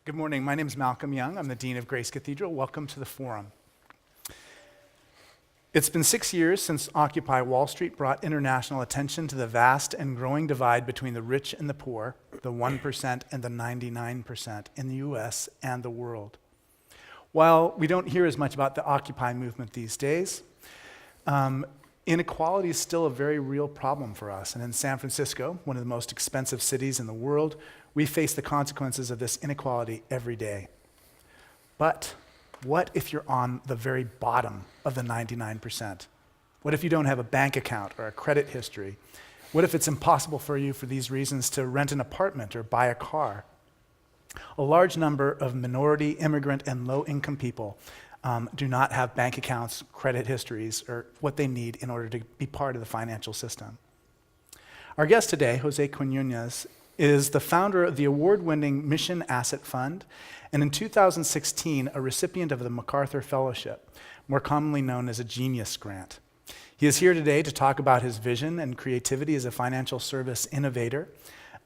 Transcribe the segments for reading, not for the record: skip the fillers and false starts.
Good morning. My name is Malcolm Young. I'm the Dean of Grace Cathedral. Welcome to the Forum. It's been 6 years since Occupy Wall Street brought international attention to the vast and growing divide between the rich and the poor, the 1% and the 99% in the US and the world. While we don't hear as much about the Occupy movement these days, inequality is still a very real problem for us. And in San Francisco, one of the most expensive cities in the world, we face the consequences of this inequality every day. But what if you're on the very bottom of the 99%? What if you don't have a bank account or a credit history? What if it's impossible for you for these reasons to rent an apartment or buy a car? A large number of minority, immigrant, and low-income people do not have bank accounts, credit histories, or what they need in order to be part of the financial system. Our guest today, José Quiñonez, is the founder of the award-winning Mission Asset Fund, and in 2016, a recipient of the MacArthur Fellowship, more commonly known as a Genius Grant. He is here today to talk about his vision and creativity as a financial service innovator,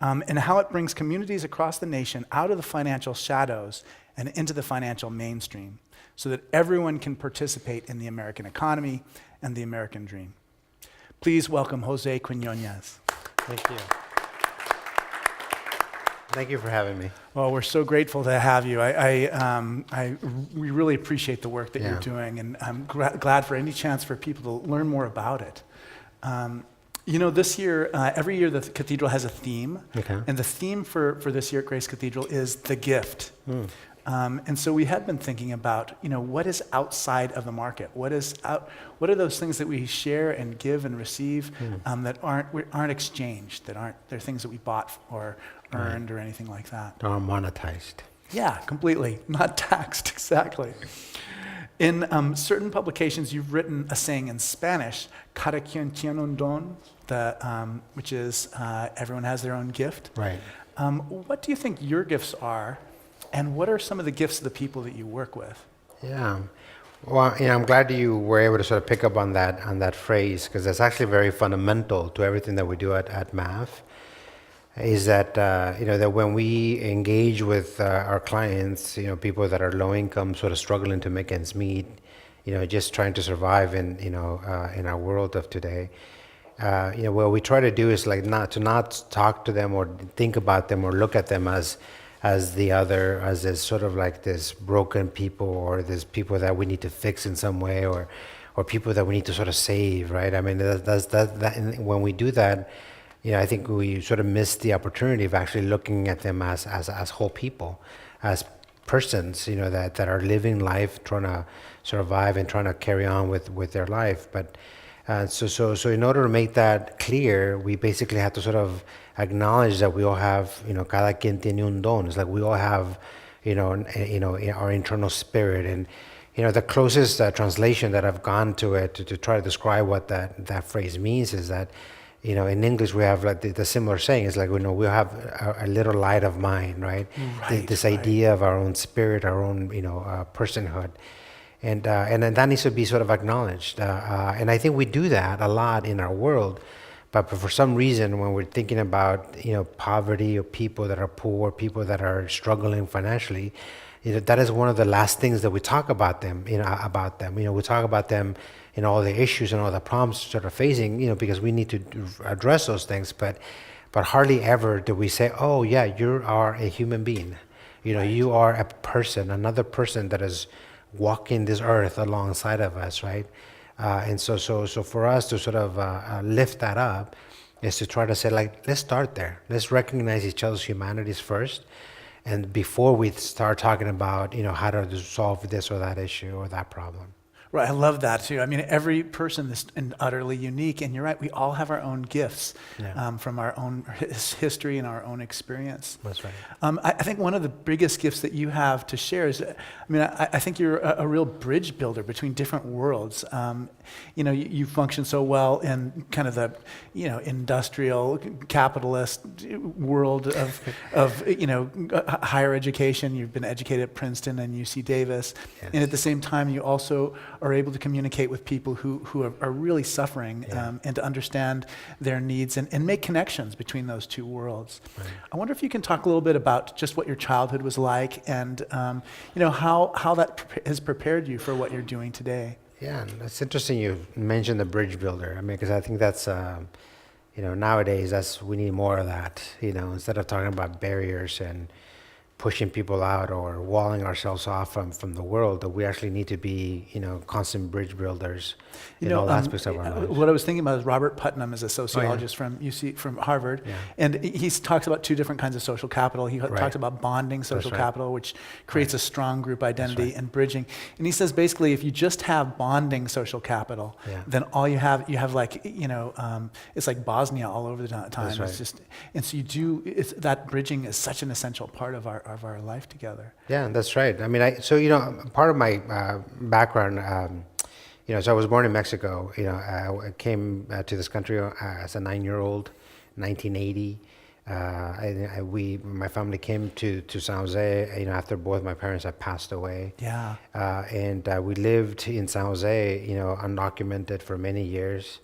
and how it brings communities across the nation out of the financial shadows and into the financial mainstream, so that everyone can participate in the American economy and the American dream. Please welcome José Quiñonez. Thank you. Thank you for having me. Well, we're so grateful to have you. We really appreciate the work that you're doing, and I'm glad for any chance for people to learn more about it. This year, every year the Cathedral has a theme, and the theme for this year at Grace Cathedral is the gift. And so we had been thinking about, what is outside of the market? What are those things that we share and give and receive that aren't exchanged, they're things that we bought or earned or anything like that? Or monetized. Yeah, completely. Not taxed, exactly. In certain publications, you've written a saying in Spanish, cada quien tiene un don, which is everyone has their own gift. Right. What do you think your gifts are? And what are some of the gifts of the people that you work with? Yeah. Well, I'm glad you were able to sort of pick up on that phrase, because that's actually very fundamental to everything that we do at MAF. Is that that when we engage with our clients, people that are low income, sort of struggling to make ends meet, just trying to survive in our world of today. What we try to do is not talk to them or think about them or look at them as this sort of like this broken people, or this people that we need to fix in some way, or people that we need to sort of save, right? I mean, that when we do that, I think we sort of miss the opportunity of actually looking at them as whole people, as persons, that are living life, trying to survive and trying to carry on with their life. But so in order to make that clear, we basically have to sort of acknowledge that we all have, cada quien tiene un don. It's like we all have, our internal spirit. And, the closest translation that I've gone to it to try to describe what that phrase means is that, in English we have like the similar saying. It's like, we have a little light of mind, right? This idea of our own spirit, our own, personhood. And that needs to be sort of acknowledged. And I think we do that a lot in our world. But for some reason, when we're thinking about, poverty, or people that are poor, people that are struggling financially, that is one of the last things that we talk about them. We talk about them in all the issues and all the problems that are facing, because we need to address those things. But hardly ever do we say, oh yeah, you are a human being. You are a person, another person that is walking this earth alongside of us, right? And so for us to sort of lift that up is to try to say, let's start there. Let's recognize each other's humanities first, and before we start talking about, how to solve this or that issue or that problem. Right, I love that too. I mean, every person is utterly unique, and you're right, we all have our own gifts from our own history and our own experience. That's right. I think one of the biggest gifts that you have to share is, I think you're a real bridge builder between different worlds. You function so well in kind of the, industrial capitalist world of higher education. You've been educated at Princeton and UC Davis, and at the same time, you also are able to communicate with people who are really suffering, and to understand their needs and make connections between those two worlds. Right. I wonder if you can talk a little bit about just what your childhood was like, and how that has prepared you for what you're doing today. Yeah, and it's interesting you mentioned the bridge builder. I mean, because I think that's, nowadays we need more of that. Instead of talking about barriers and pushing people out or walling ourselves off from the world, that we actually need to be, constant bridge builders in all aspects of our lives. What I was thinking about is Robert Putnam is a sociologist from Harvard, and he talks about two different kinds of social capital. He talks about bonding social capital, which creates a strong group identity, and bridging. And he says basically, if you just have bonding social capital, then all you have like it's like Bosnia all over the time. That's right. It's just, and so that bridging is such an essential part of our life together. Yeah, that's right. I mean, part of my background, so I was born in Mexico. I came to this country as a 9-year-old, 1980. My family came to San Jose, after both my parents had passed away. Yeah. And we lived in San Jose, undocumented for many years.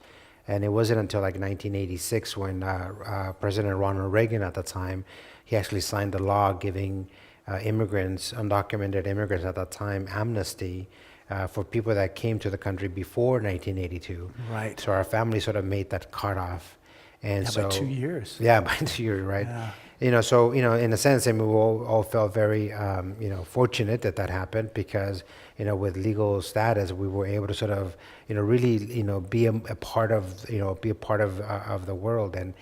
And it wasn't until like 1986 when President Ronald Reagan at the time, he actually signed a law giving immigrants, undocumented immigrants at that time, amnesty for people that came to the country before 1982. Right. So our family sort of made that cutoff. And by 2 years. Yeah, by 2 years, right? Yeah. So, in a sense, I mean, we all felt very, fortunate that happened because, with legal status, we were able to sort of, really, be a part of the world. And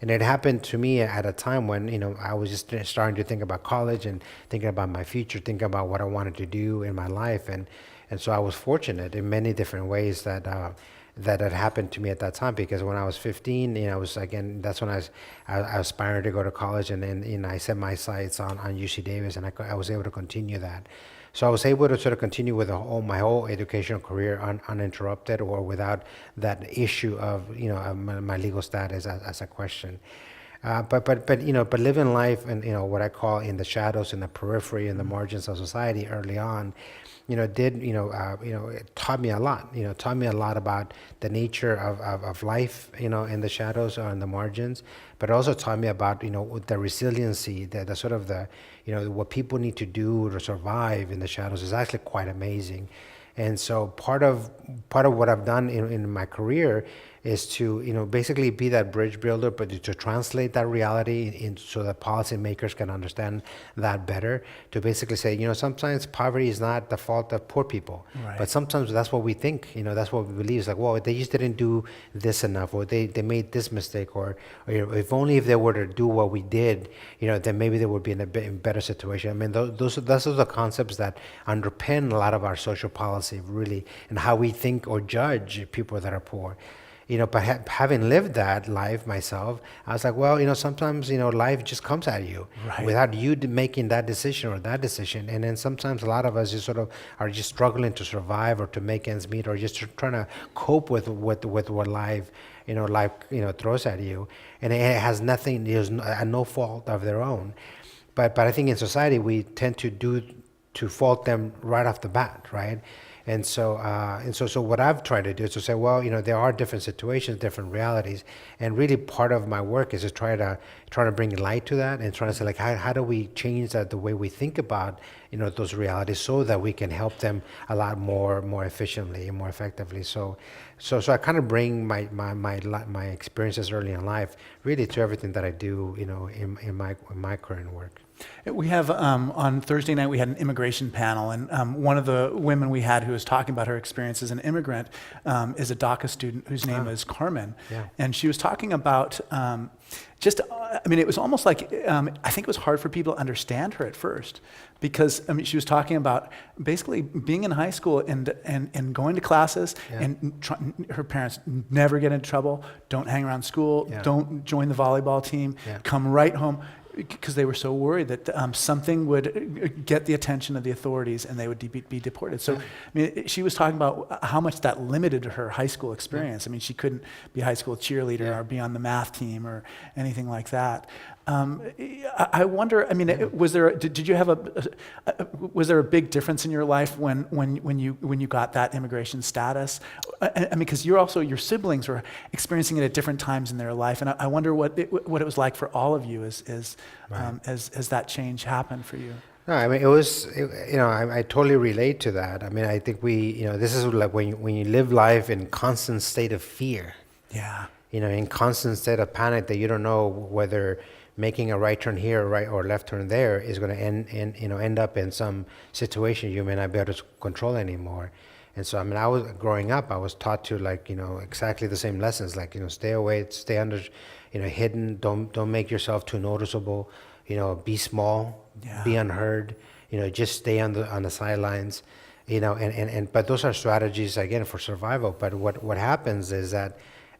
it happened to me at a time when, I was just starting to think about college and thinking about my future, thinking about what I wanted to do in my life. And so I was fortunate in many different ways that had happened to me at that time, because when I was 15, that's when I aspired to go to college, and then I set my sights on UC Davis, and I was able to continue that. So I was able to sort of continue with my whole educational career uninterrupted, or without that issue of my legal status as a question. But living life and what I call in the shadows, in the periphery, in the margins of society early on, it taught me a lot. Taught me a lot about the nature of life, in the shadows or in the margins, but also taught me about the resiliency, the sort of what people need to do to survive in the shadows is actually quite amazing. And so part of what I've done in my career is to basically be that bridge builder, but to translate that reality so that policymakers can understand that better. To basically say, sometimes poverty is not the fault of poor people, but sometimes that's what we think. That's what we believe. It's like, well, they just didn't do this enough, or they made this mistake, or if only if they were to do what we did, then maybe they would be in a better situation. I mean, those are the concepts that underpin a lot of our social policy, really, and how we think or judge people that are poor. But having lived that life myself, I was like, well, sometimes, life just comes at you without you making that decision or that decision. And then sometimes a lot of us just sort of are just struggling to survive or to make ends meet, or just trying to cope with what life, throws at you. And it has nothing, there's no fault of their own. But I think in society, we tend to fault them right off the bat, right? And so what I've tried to do is to say, well, there are different situations, different realities, and really part of my work is to try to bring light to that, and trying to say, like, how do we change the way we think about those realities, so that we can help them a lot more efficiently and more effectively. So I kind of bring my experiences early in life really to everything that I do, in my current work. We have, on Thursday night, we had an immigration panel, and one of the women we had who was talking about her experience as an immigrant is a DACA student whose name is Carmen. Yeah. And she was talking about it was almost like, I think it was hard for people to understand her at first, because, she was talking about basically being in high school and going to classes, and her parents never get into trouble, don't hang around school, don't join the volleyball team, come right home, because they were so worried that something would get the attention of the authorities and they would be deported. So, she was talking about how much that limited her high school experience. She couldn't be a high school cheerleader or be on the math team or anything like that. I wonder. I mean, was there? Did you have was there a big difference in your life when you got that immigration status? I mean, because your siblings were experiencing it at different times in their life, and I wonder what it was like for all of you as that change happened for you. No, I mean, I totally relate to that. I mean, I think this is like when you live life in constant state of fear. Yeah. In constant state of panic that you don't know whether making a right turn here or left turn there is going to end up in some situation you may not be able to control anymore. And so, I mean, growing up, I was taught to exactly the same lessons, stay away, stay under, hidden, don't make yourself too noticeable, be small, be unheard, just stay on the sidelines, but those are strategies again for survival. But what happens is that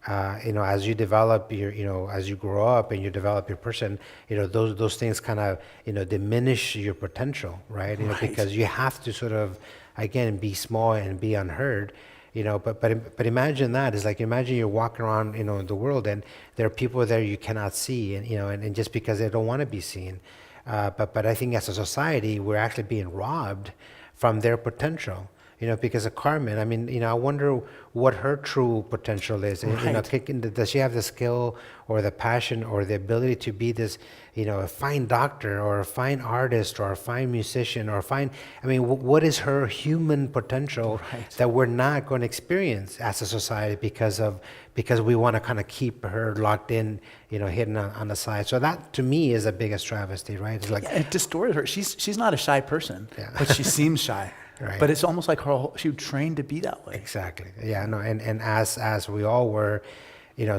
as you develop as you grow up and you develop your person, those things kind of, diminish your potential, right? Because you have to sort of, again, be small and be unheard, but imagine that. It's like, imagine you're walking around, the world and there are people there you cannot see and just because they don't want to be seen. But I think as a society, we're actually being robbed from their potential. Because of Carmen, I mean, I wonder what her true potential is. Right. Does she have the skill or the passion or the ability to be this, a fine doctor or a fine artist or a fine musician what is her human potential that we're not going to experience as a society because we want to kind of keep her locked in, hidden on the side. So that to me is the biggest travesty, right? It's like it distorted her. She's not a shy person, but she seems shy. Right. But it's almost like she was trained to be that way. Exactly. Yeah. No. And as we all were,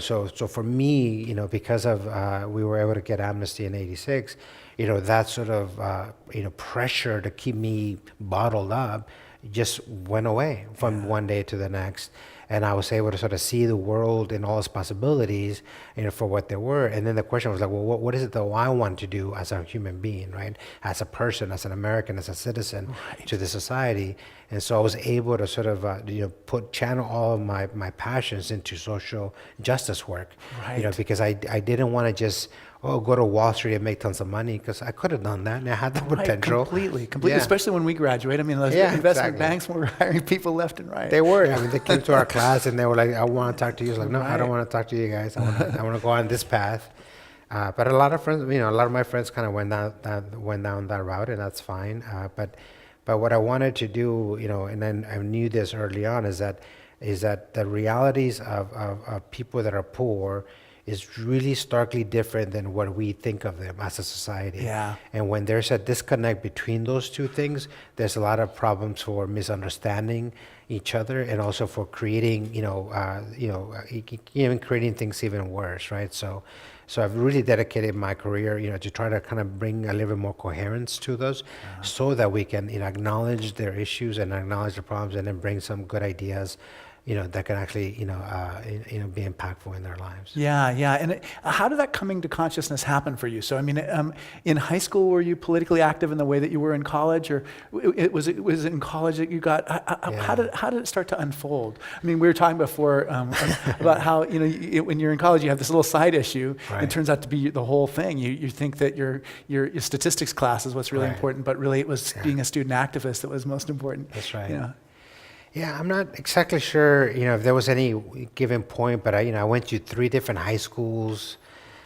so for me, because of we were able to get amnesty in '86, that sort of pressure to keep me bottled up just went away from one day to the next. And I was able to sort of see the world and all its possibilities, for what they were. And then the question was like, well, what is it that I want to do as a human being, right? As a person, as an American, as a citizen to the society. And so I was able to sort of, channel all of my passions into social justice work, because I didn't want to just, go to Wall Street and make tons of money, because I could have done that and I had the potential. Completely. Yeah. Especially when we graduate. I mean, those investment banks were hiring people left and right. They were. I mean, they came to our class and they were like, I want to talk to you. I was like, no, I don't want to talk to you guys. I want to go on this path. But a lot of friends, a lot of my friends kind of went down that route, and that's fine. But what I wanted to do, and then I knew this early on, is that the realities of people that are poor is really starkly different than what we think of them as a society. Yeah. And when there's a disconnect between those two things, there's a lot of problems for misunderstanding each other and also for creating, even creating things even worse, right? So I've really dedicated my career, to try to kind of bring a little bit more coherence to those, so that we can, acknowledge their issues and acknowledge the problems, and then bring some good ideas, that can actually, be impactful in their lives. Yeah. And how did that coming to consciousness happen for you? So, I mean, in high school, were you politically active in the way that you were in college, or was it in college that you got? How did it start to unfold? I mean, we were talking before about how when you're in college, you have this little side issue. Right. It turns out to be the whole thing. You think that your statistics class is what's really important, but really it was being a student activist that was most important. That's right. Yeah, I'm not exactly sure, if there was any given point, but I went to 3 different high schools.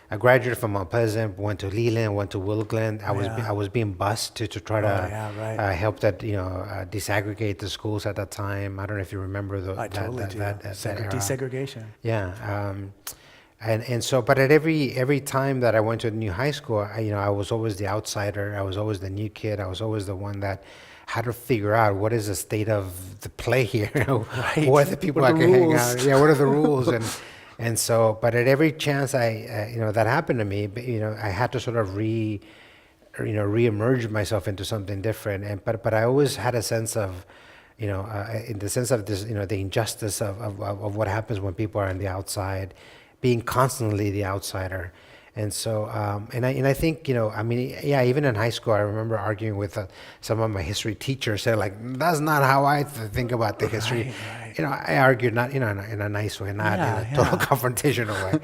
I graduated from Mount Pleasant, went to Leland, went to Willow Glen. I was being bused to try to help that, desegregate the schools at that time. I don't know if you remember that era. Desegregation. Yeah. And so, but at every time that I went to a new high school, I was always the outsider. I was always the new kid. I was always the one that had to figure out what is the state of the play here. What are the people I can hang out? Yeah, what are the rules? And so, but at every chance that happened to me, I had to sort of re-emerge myself into something different. But I always had a sense of, in the sense of this, the injustice of what happens when people are on the outside, being constantly the outsider. And so, and I think, I mean, yeah, even in high school, I remember arguing with some of my history teachers. They're like, "That's not how I think about the history." Right, right. I argued not, in a nice way, not in Yeah, a total yeah. confrontational way.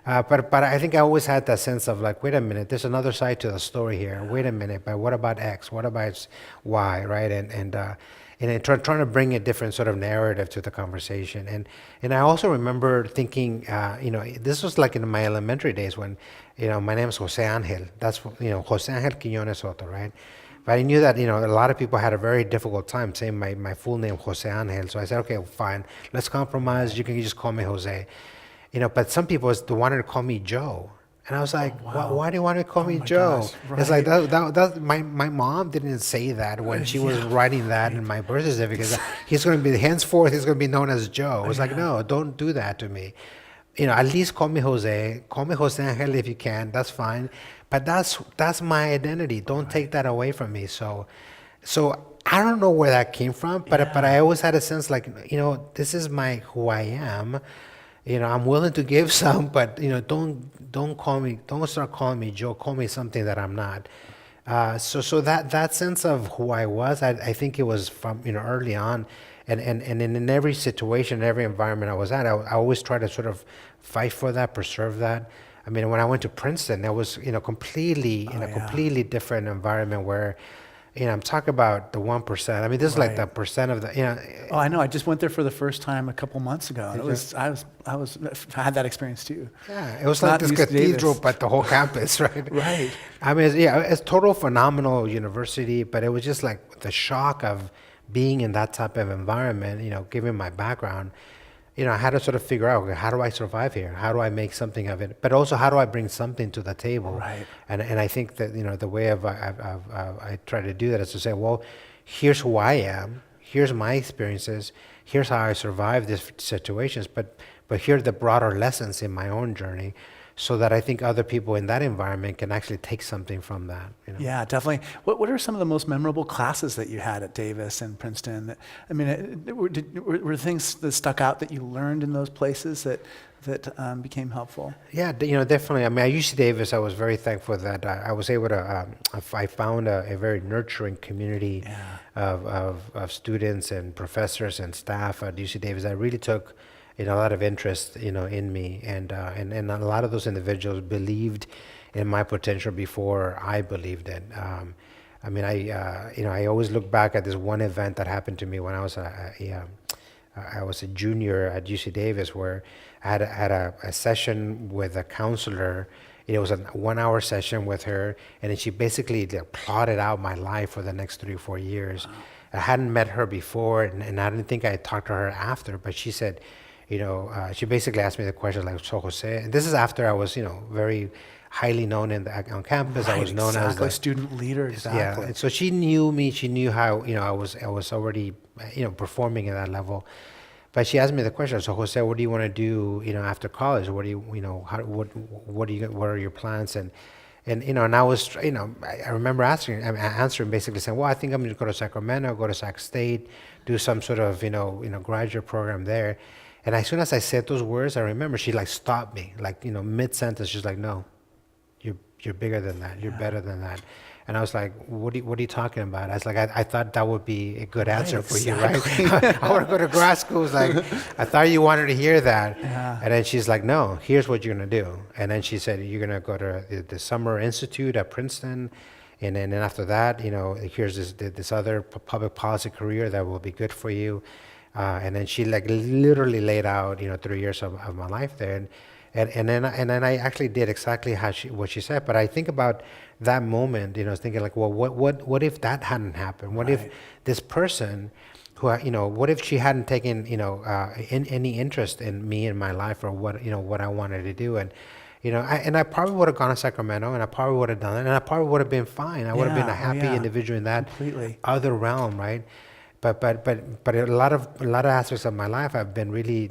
But I think I always had that sense of like, wait a minute, there's another side to the story here. Wait a minute, but what about X? What about Y? Right? And trying to bring a different sort of narrative to the conversation. And I also remember thinking, this was like in my elementary days when, my name is José Ángel. That's, José Ángel Quiñonez Soto, right? But I knew that, a lot of people had a very difficult time saying my full name, José Ángel. So I said, okay, fine, let's compromise. You can just call me Jose. But some people wanted to call me Joe. And I was like, why do you want to call me my Joe? gosh, It's like, right. my mom didn't say that when she was writing that in my birth certificate. He's going to be, henceforth, he's going to be known as Joe. I was like, no, don't do that to me. At least call me Jose. Call me Jose Angel if you can. That's fine. But that's my identity. Don't take that away from me. So I don't know where that came from, but I always had a sense like, this is who I am. I'm willing to give some, but don't start calling me Joe. Call me something that I'm not. So that sense of who I was, I think it was from early on, and in every situation, every environment I was at, I always try to sort of fight for that, preserve that. I mean, when I went to Princeton, it was completely in a completely different environment where. I'm talking about the 1%. I mean, this is like the percent of the. Oh, I know. I just went there for the first time a couple months ago. And I had that experience too. Yeah, it was like this cathedral, but the whole campus, right? Right. I mean, it's total phenomenal university, but it was just like the shock of being in that type of environment. Given my background, I had to sort of figure out, okay, how do I survive here? How do I make something of it? But also, how do I bring something to the table? Right. And I think that the way I try to do that is to say, well, here's who I am. Here's my experiences. Here's how I survived these situations. But here are the broader lessons in my own journey, so that I think other people in that environment can actually take something from that. Yeah, definitely. What are some of the most memorable classes that you had at Davis and Princeton? I mean, were things that stuck out that you learned in those places that became helpful? Yeah, definitely. I mean, at UC Davis, I was very thankful that I was able to. I found a very nurturing community of students and professors and staff at UC Davis. I really took a lot of interest, in me, and a lot of those individuals believed in my potential before I believed it. I mean, I always look back at this one event that happened to me when I was a junior at UC Davis, where I had a session with a counselor. It was a 1-hour session with her, and then she basically plotted out my life for the next 3 or 4 years. Wow. I hadn't met her before, and I didn't think I had talked to her after, but she said, she basically asked me the question like, so Jose, and this is after I was, very highly known on campus. Right, I was known as the student leader. Exactly. Yeah, and so she knew me. She knew how I was already performing at that level. But she asked me the question. So Jose, what do you want to do? After college, what do you what are your plans? And I was I remember answering basically saying, well, I think I'm going to go to Sacramento, go to Sac State, do some sort of graduate program there. And as soon as I said those words, I remember she stopped me, mid sentence. She's like, no, you're bigger than that. You're better than that. And I was like, what are you talking about? I was like, I thought that would be a good answer for you, right? I want to go to grad school. It's like, I thought you wanted to hear that. Yeah. And then she's like, no, here's what you're going to do. And then she said, you're going to go to the Summer Institute at Princeton. And then after that, here's this other public policy career that will be good for you. And then she literally laid out 3 years of my life there, and then I actually did exactly what she said. But I think about that moment, thinking well, what if that hadn't happened? What if this person, who what if she hadn't taken any interest in me in my life, or what I wanted to do? And I probably would have gone to Sacramento, and I probably would have done it, and I probably would have been fine. I would have been a happy individual in that other realm, right? But a lot of aspects of my life have been really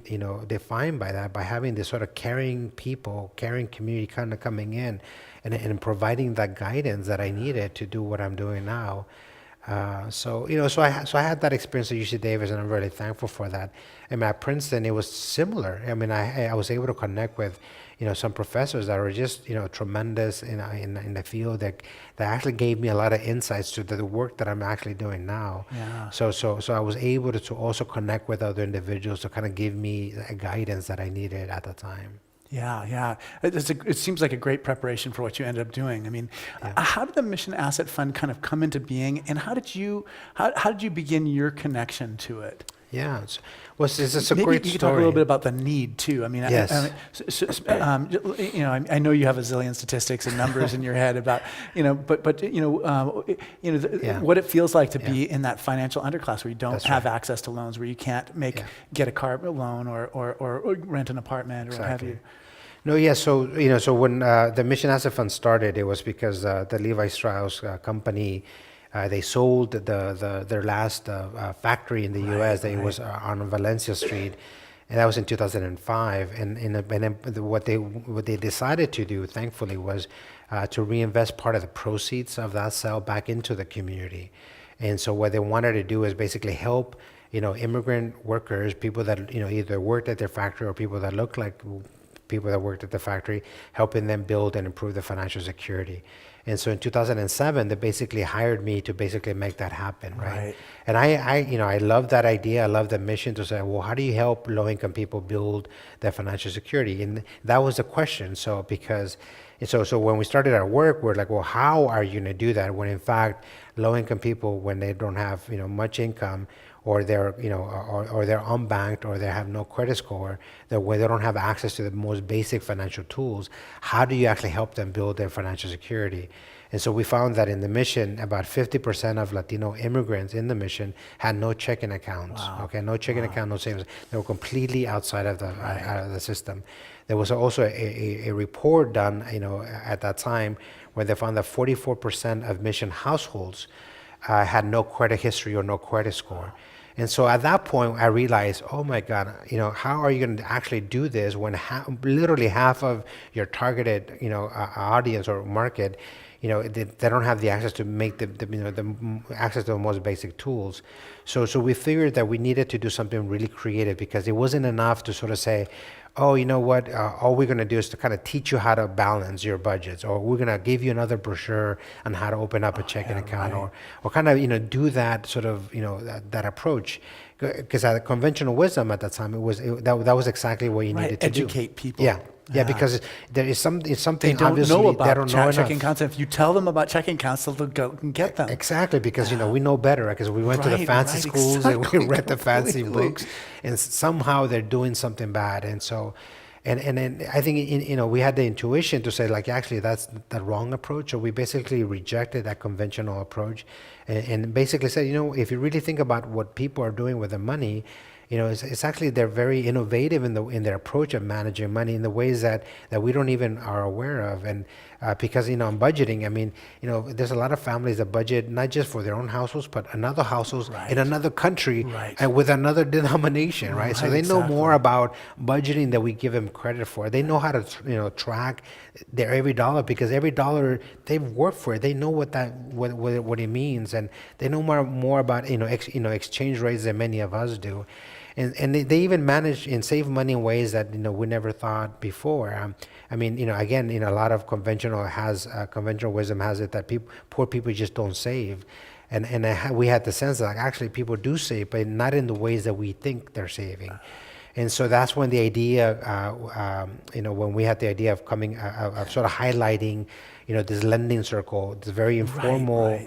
defined by that, by having this sort of caring community kind of coming in and providing that guidance that I needed to do what I'm doing now. So I had that experience at UC Davis, and I'm really thankful for that. And at Princeton, it was similar. I mean, I was able to connect with, some professors that were just, tremendous in the field that actually gave me a lot of insights to the work that I'm actually doing now. Yeah. So I was able to also connect with other individuals to kind of give me the guidance that I needed at the time. Yeah. It seems like a great preparation for what you ended up doing. I mean, how did the Mission Asset Fund kind of come into being, and how did you begin your connection to it? Yeah, it's a Maybe great you could story. talk a little bit about the need too. I mean, Yes. I know you have a zillion statistics and numbers in your head about, what it feels like to be in that financial underclass where you don't That's have right. access to loans, where you can't get a car loan or rent an apartment or what have you. No, yeah. So when the Mission Asset Fund started, it was because the Levi Strauss company, they sold their last factory in the U.S. That it was on Valencia Street, and that was in 2005. And what they decided to do, thankfully, was to reinvest part of the proceeds of that sale back into the community. And so what they wanted to do is basically help, immigrant workers, people that either worked at their factory or people that looked like people that worked at the factory, helping them build and improve their financial security. And so in 2007, they basically hired me to basically make that happen, right? And I love that idea. I love the mission to say, well, how do you help low-income people build their financial security? And that was the question. So when we started our work, we're like, well, how are you going to do that when in fact low-income people, when they don't have much income, or they're or they're unbanked, or they have no credit score, that where they don't have access to the most basic financial tools, how do you actually help them build their financial security? And so we found that in the mission, about 50% of Latino immigrants in the mission had no checking accounts. Wow. Okay, no checking account, no savings. They were completely outside of the system. There was also a report done, at that time, where they found that 44% of mission households had no credit history or no credit score. And so at that point, I realized, oh my God, how are you going to actually do this when literally half of your targeted, audience or market, they don't have the access to make the access to the most basic tools. So we figured that we needed to do something really creative, because it wasn't enough to sort of say, oh, you know what, all we're going to do is to kind of teach you how to balance your budgets, or we're going to give you another brochure on how to open up a checking account, or kind of, do that sort of, that approach. Because at conventional wisdom at that time, that was exactly what you needed to do. Educate people. Yeah, because there is it's something They don't obviously know they about don't know checking enough. accounts. If you tell them about checking accounts, they'll go and get them. Exactly, because we know better, because we went to the fancy schools and we read the fancy completely. books, and somehow they're doing something bad. And so, and then I think we had the intuition to say, like, actually that's the wrong approach. So we basically rejected that conventional approach, and basically said, if you really think about what people are doing with their money, it's actually, they're very innovative in their approach of managing money in the ways that we don't even are aware of. And because on budgeting, I mean, there's a lot of families that budget not just for their own households, but another households in another country and with another denomination, right? So they know more about budgeting than we give them credit for. They know how to track their every dollar, because every dollar they've worked for it. They know what it means, and they know more about exchange rates than many of us do. And they even manage and save money in ways that we never thought before. I mean, again, a lot of conventional wisdom has it that poor people just don't save, and we had the sense that actually people do save, but not in the ways that we think they're saving. And so that's when the idea, when we had the idea of coming, of sort of highlighting, this lending circle, this very informal,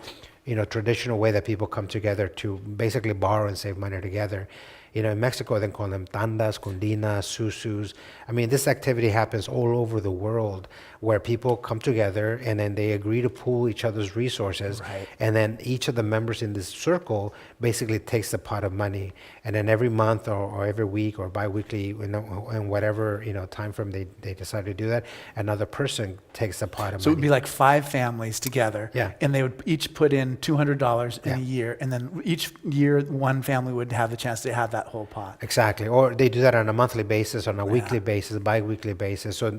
traditional way that people come together to basically borrow and save money together. In Mexico, they call them tandas, cundinas, susus. I mean, this activity happens all over the world, where people come together and then they agree to pool each other's resources. And then each of the members in this circle basically takes a pot of money. And then every month or every week or bi-weekly, in whatever time frame they decide to do that, another person takes a pot of money. So it would be like 5 families together, and they would each put in $200 in a year, and then each year one family would have the chance to have that whole pot. Exactly, or they do that on a monthly basis, on a weekly basis, bi-weekly basis. So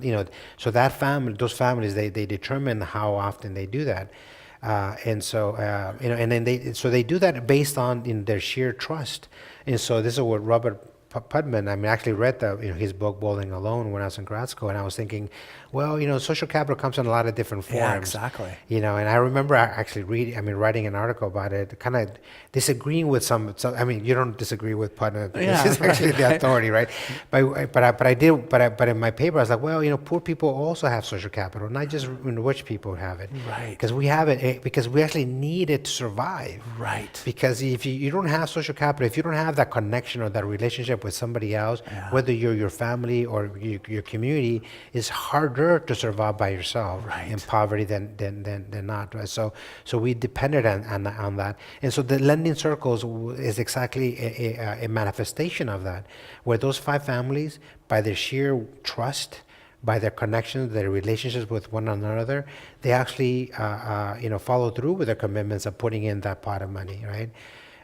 so that family, those families, they determine how often they do that. And so, and then they do that based on their sheer trust. And so this is what Robert Putnam, I actually read his book Bowling Alone when I was in grad school, and I was thinking, well, social capital comes in a lot of different forms. Yeah, exactly. And I remember actually writing an article about it, kind of disagreeing with some. You don't disagree with Putnam. Yeah, He's actually the authority, right? But in my paper, I was like, well, poor people also have social capital, not just rich people have it. Right. Because we have it, because we actually need it to survive. Right. Because if you don't have social capital, if you don't have that connection or that relationship with somebody else, Yeah. whether you're your family or your community, it's harder to survive by yourself Right. in poverty than not. Right? So we depended on that, and so the lending circles is exactly a manifestation of that, where those 5 families, by their sheer trust, by their connections, their relationships with one another, they actually follow through with their commitments of putting in that pot of money, right?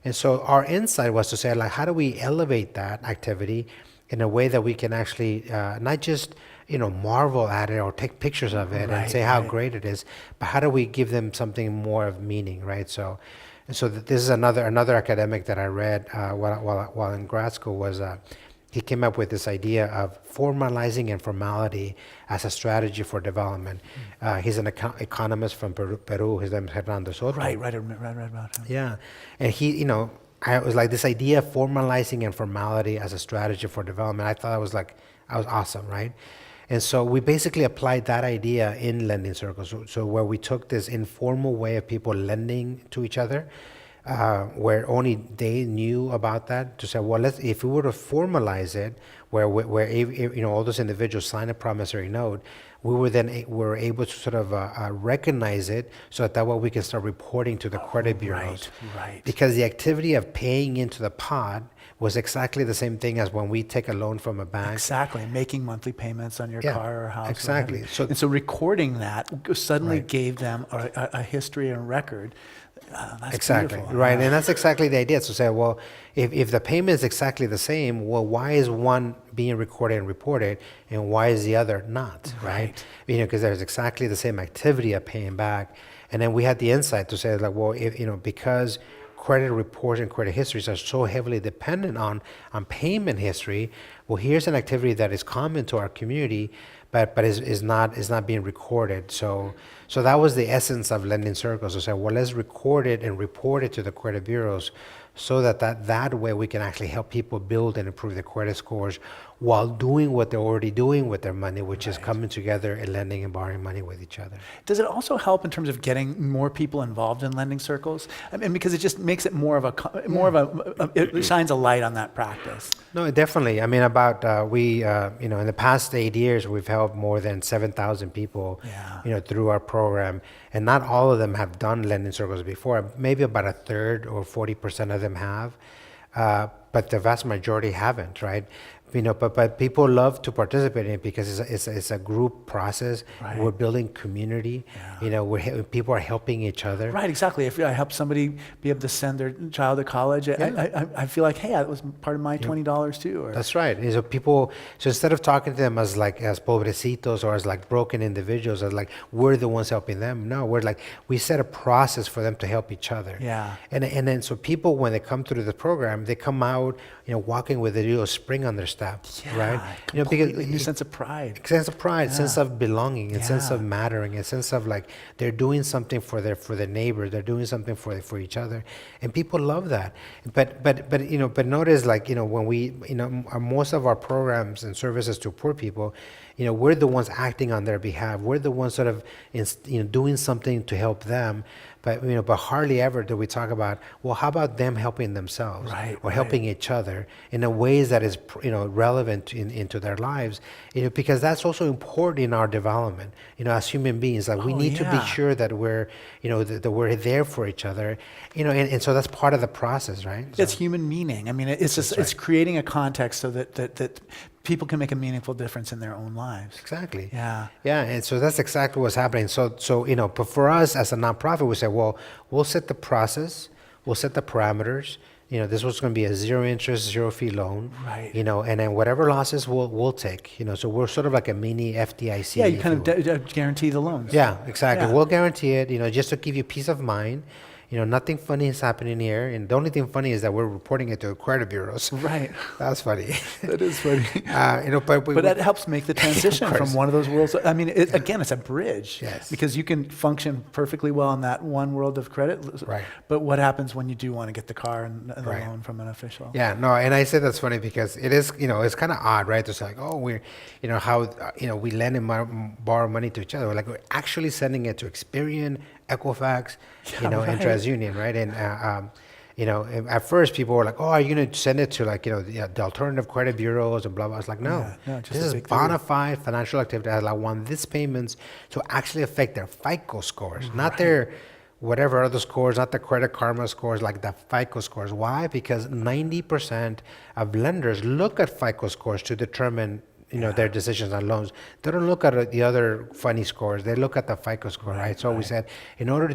And so our insight was to say, like, how do we elevate that activity in a way that we can actually not just marvel at it or take pictures of it and say how great it is, but how do we give them something more of meaning, right? So this is another academic that I read while in grad school was he came up with this idea of formalizing informality as a strategy for development. He's an economist from Peru. His name is Hernando Soto. Right about him. Yeah, and he, I was like, this idea of formalizing informality as a strategy for development. I thought I was awesome, right? And so we basically applied that idea in lending circles. So where we took this informal way of people lending to each other, where only they knew about that, to say, well, if we were to formalize it, where all those individuals sign a promissory note, we were able to sort of recognize it, so that way we can start reporting to the credit bureaus. Right. Because the activity of paying into the pot was exactly the same thing as when we take a loan from a bank. Exactly, making monthly payments on your car or house. Exactly. And so recording that suddenly gave them a history and record. That's exactly beautiful. right, and that's exactly the idea. So say, well, if the payment is exactly the same, well, why is one being recorded and reported, and why is the other not? Right? Because there's exactly the same activity of paying back, and then we had the insight to say, like, well, because credit reports and credit histories are so heavily dependent on payment history, well, here's an activity that is common to our community, but is not being recorded. So that was the essence of lending circles. To say, well, let's record it and report it to the credit bureaus, so that way we can actually help people build and improve their credit scores while doing what they're already doing with their money, which is coming together and lending and borrowing money with each other. Does it also help in terms of getting more people involved in lending circles? I mean, because it just makes it it shines a light on that practice. No, definitely. I mean, in the past 8 years, we've helped more than 7,000 people, through our program, and not all of them have done lending circles before. Maybe about a third or 40% of them have, but the vast majority haven't, right? But people love to participate in it because it's a group process. Right. We're building community. People are helping each other. Right, exactly. If I help somebody be able to send their child to college, I feel like, hey, that was part of my $20 too. Or, That's right. And so instead of talking to them as pobrecitos or as like broken individuals, as like we're the ones helping them, no, we set a process for them to help each other. Yeah. And then so people, when they come through the program, they come out, walking with a little spring on their step, right? Because a new sense of pride. Sense of pride, sense of belonging, a sense of mattering, a sense of like they're doing something for their neighbors, they're doing something for each other, and people love that. But notice, like, when we most of our programs and services to poor people, we're the ones acting on their behalf. We're the ones sort of doing something to help them. But hardly ever do we talk about, well, how about them helping themselves, or helping each other in a ways that is relevant into their lives, because that's also important in our development. As human beings, like we need to be sure that we're that we're there for each other, and so that's part of the process, right? It's human meaning. I mean, it's creating a context so that people can make a meaningful difference in their own lives. Exactly. Yeah. Yeah, and so that's exactly what's happening. So but for us as a nonprofit, we say, well, we'll set the process, we'll set the parameters, this was going to be a zero interest, zero fee loan. Right. And then whatever losses we'll take. So we're sort of like a mini FDIC. Yeah, you if kind will. of guarantee the loans. Yeah, exactly. Yeah. We'll guarantee it, just to give you peace of mind. Nothing funny is happening here. And the only thing funny is that we're reporting it to credit bureaus. Right. That's funny. That is funny. But that helps make the transition from one of those worlds. I mean, again, it's a bridge. Yes. Because you can function perfectly well in that one world of credit. Right. But what happens when you do want to get the car and the Right. loan from an official? Yeah, no, and I say that's funny because it is, it's kind of odd, right? To say like, oh, we're, how, we lend and borrow money to each other. Like we're actually sending it to Experian, Equifax, and right. TransUnion, right? And at first people were like, oh, are you going to send it to like, the alternative credit bureaus and blah, blah. I was like, no, just this a is big bona fide financial activity. I want these payments to actually affect their FICO scores, not their whatever other scores, not the Credit Karma scores, like the FICO scores. Why? Because 90% of lenders look at FICO scores to determine their decisions on loans. They don't look at the other funny scores. They look at the FICO score, right? So we said, in order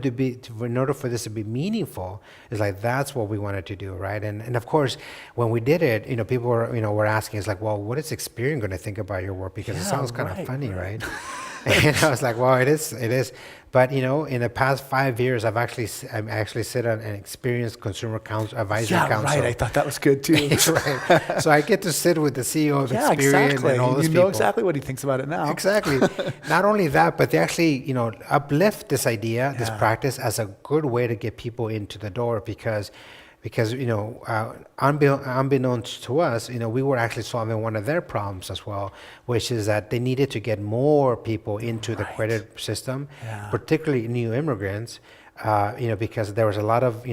for this to be meaningful, it's like that's what we wanted to do, right? And of course, when we did it, people were asking, it's like, well, what is Experian going to think about your work? Because it sounds kind of funny, right? And I was like, well, it is. But in the past 5 years, I actually sit on an experienced consumer advisory council. Yeah, right. I thought that was good too. Right. So I get to sit with the CEO of Experian exactly. and all those people. people. You know exactly what he thinks about it now. Exactly. Not only that, but they actually, uplift this idea, this practice as a good way to get people into the door because unbeknownst to us, we were actually solving one of their problems as well, which is that they needed to get more people into the credit system, particularly new immigrants, because there was a lot of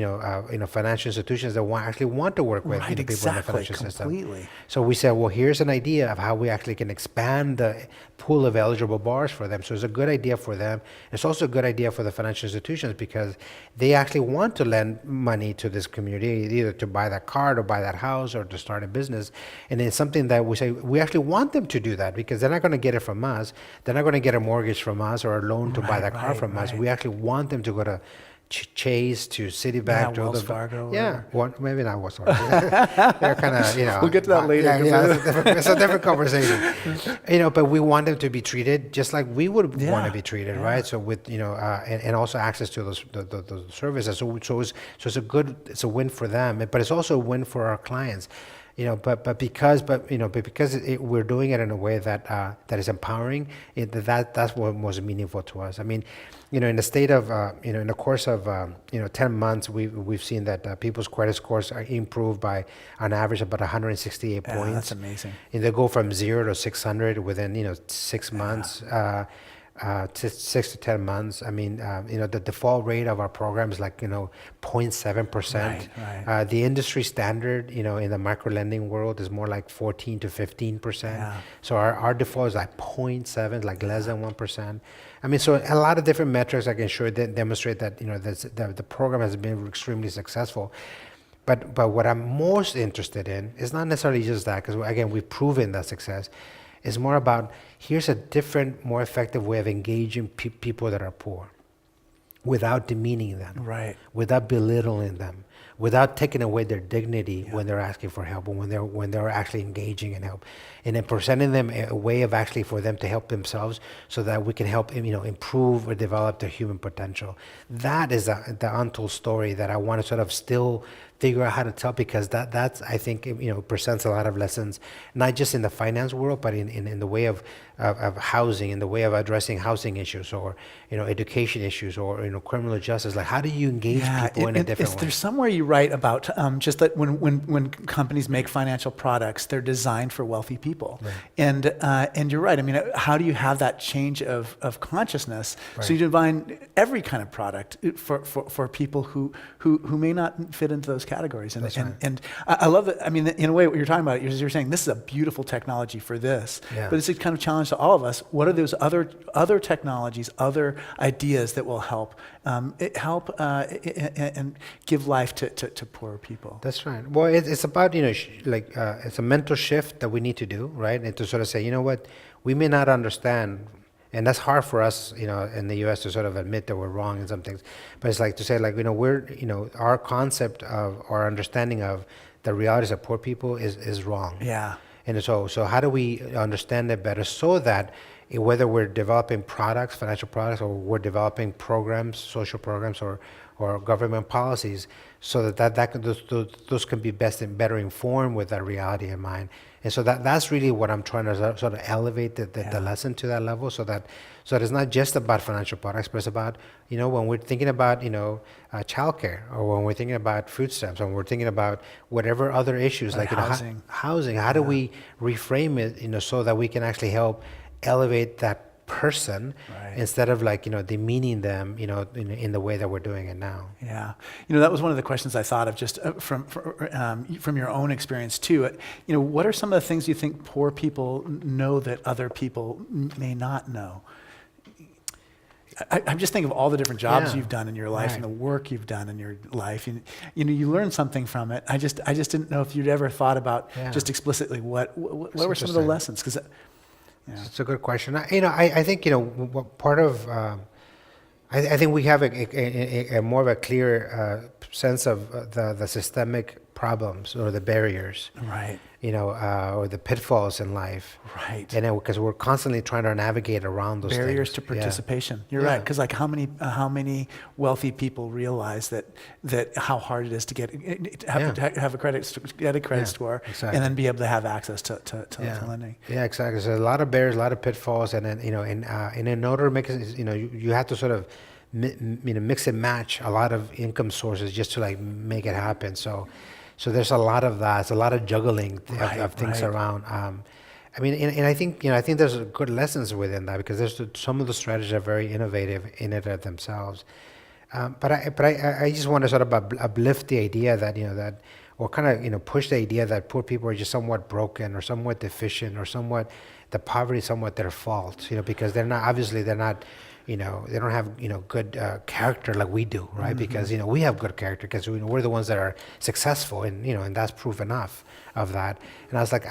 financial institutions that actually want to work with people in the financial completely. system. So we said, well, here's an idea of how we actually can expand the pool of eligible borrowers for them. So it's a good idea for them. It's also a good idea for the financial institutions because they actually want to lend money to this community, either to buy that car, to buy that house, or to start a business. And it's something that we say we actually want them to do that because they're not going to get it from us. They're not going to get a mortgage from us or a loan to buy that car from us. We actually want them to go to Chase, to Citibank, to Wells Fargo. Maybe not Wells Fargo. They're kind of, We'll get to that later. It's a different conversation. But we want them to be treated just like we would want to be treated, right? So with and also access to those the services. So it's a win for them, but it's also a win for our clients. But because we're doing it in a way that is empowering, that's what was meaningful to us. I mean, in the state of, in the course of, 10 months, we've seen that people's credit scores are improved by, on average, about 168 points. That's amazing. And they go from 0 to 600 within, 6 months. 6 to 10 months. I mean, the default rate of our program is like, 0.7%. Right. The industry standard, in the micro lending world is more like 14 to 15%. Yeah. So our default is like 0.7, like less than 1%. I mean, so a lot of different metrics I can demonstrate that, the program has been extremely successful. But what I'm most interested in is not necessarily just that, because again, we've proven that success. It's more about, here's a different, more effective way of engaging people that are poor without demeaning them, without belittling them, without taking away their dignity when they're asking for help, or when they're actually engaging in help, and then presenting them a way of actually for them to help themselves, so that we can help improve or develop their human potential. That is the untold story that I want to sort of still figure out how to tell, because that's I think presents a lot of lessons, not just in the finance world, but in the way of housing, in the way of addressing housing issues, or education issues, or criminal justice. Like, how do you engage people in a different way? There's somewhere you write about just that when companies make financial products, they're designed for wealthy people, and you're right. I mean, how do you have that change of consciousness? So you define every kind of product for people who may not fit into those categories. And I love it. I mean, in a way, what you're talking about is you're saying this is a beautiful technology for this, but it's a kind of challenge to all of us. What are those other technologies, other ideas that will help and give life to poorer people? That's right. Well, it's about it's a mental shift that we need to do, right? And to sort of say, you know what, we may not understand And that's hard for us, in the U.S. to sort of admit that we're wrong in some things. But it's like to say, like, our concept of, our understanding of the realities of poor people is wrong. Yeah. And so how do we understand it better so that whether we're developing products, financial products, or we're developing programs, social programs, or government policies, so those can be better informed with that reality in mind. And so that's really what I'm trying to sort of elevate the lesson to that level, so that it's not just about financial products, but it's about, when we're thinking about, childcare, or when we're thinking about food stamps, or when we're thinking about whatever other issues, like housing. Housing. How do we reframe it, so that we can actually help elevate that person, Right. instead of demeaning them, in the way that we're doing it now. Yeah, that was one of the questions I thought of just from your own experience too. What are some of the things you think poor people know that other people may not know? I'm just thinking of all the different jobs you've done in your life, Right. and the work you've done in your life. And, you learn something from it. I just didn't know if you'd ever thought about just explicitly what were some of the lessons, because. It's a good question. I think what part of I think we have a more of a clear sense of the systemic problems or the barriers, Right. or the pitfalls in life, Right. and because we're constantly trying to navigate around those Barriers things. to participation. You're Yeah. right, because like how many wealthy people realize that how hard it is to have a credit score, exactly. and then be able to have access to lending. Yeah, exactly. So a lot of barriers, a lot of pitfalls, and then and in order to make it, you have to sort of mix and match a lot of income sources just to like make it happen. So there's a lot of that. It's a lot of juggling of things around. And I think there's good lessons within that, because there's some of the strategies are very innovative in it themselves. But I just want to sort of uplift the idea that or kind of push the idea that poor people are just somewhat broken or somewhat deficient or somewhat the poverty is somewhat their fault. Because they're not they don't have good character like we do, right? Mm-hmm. Because we have good character because we're the ones that are successful, and that's proof enough of that. And I was like,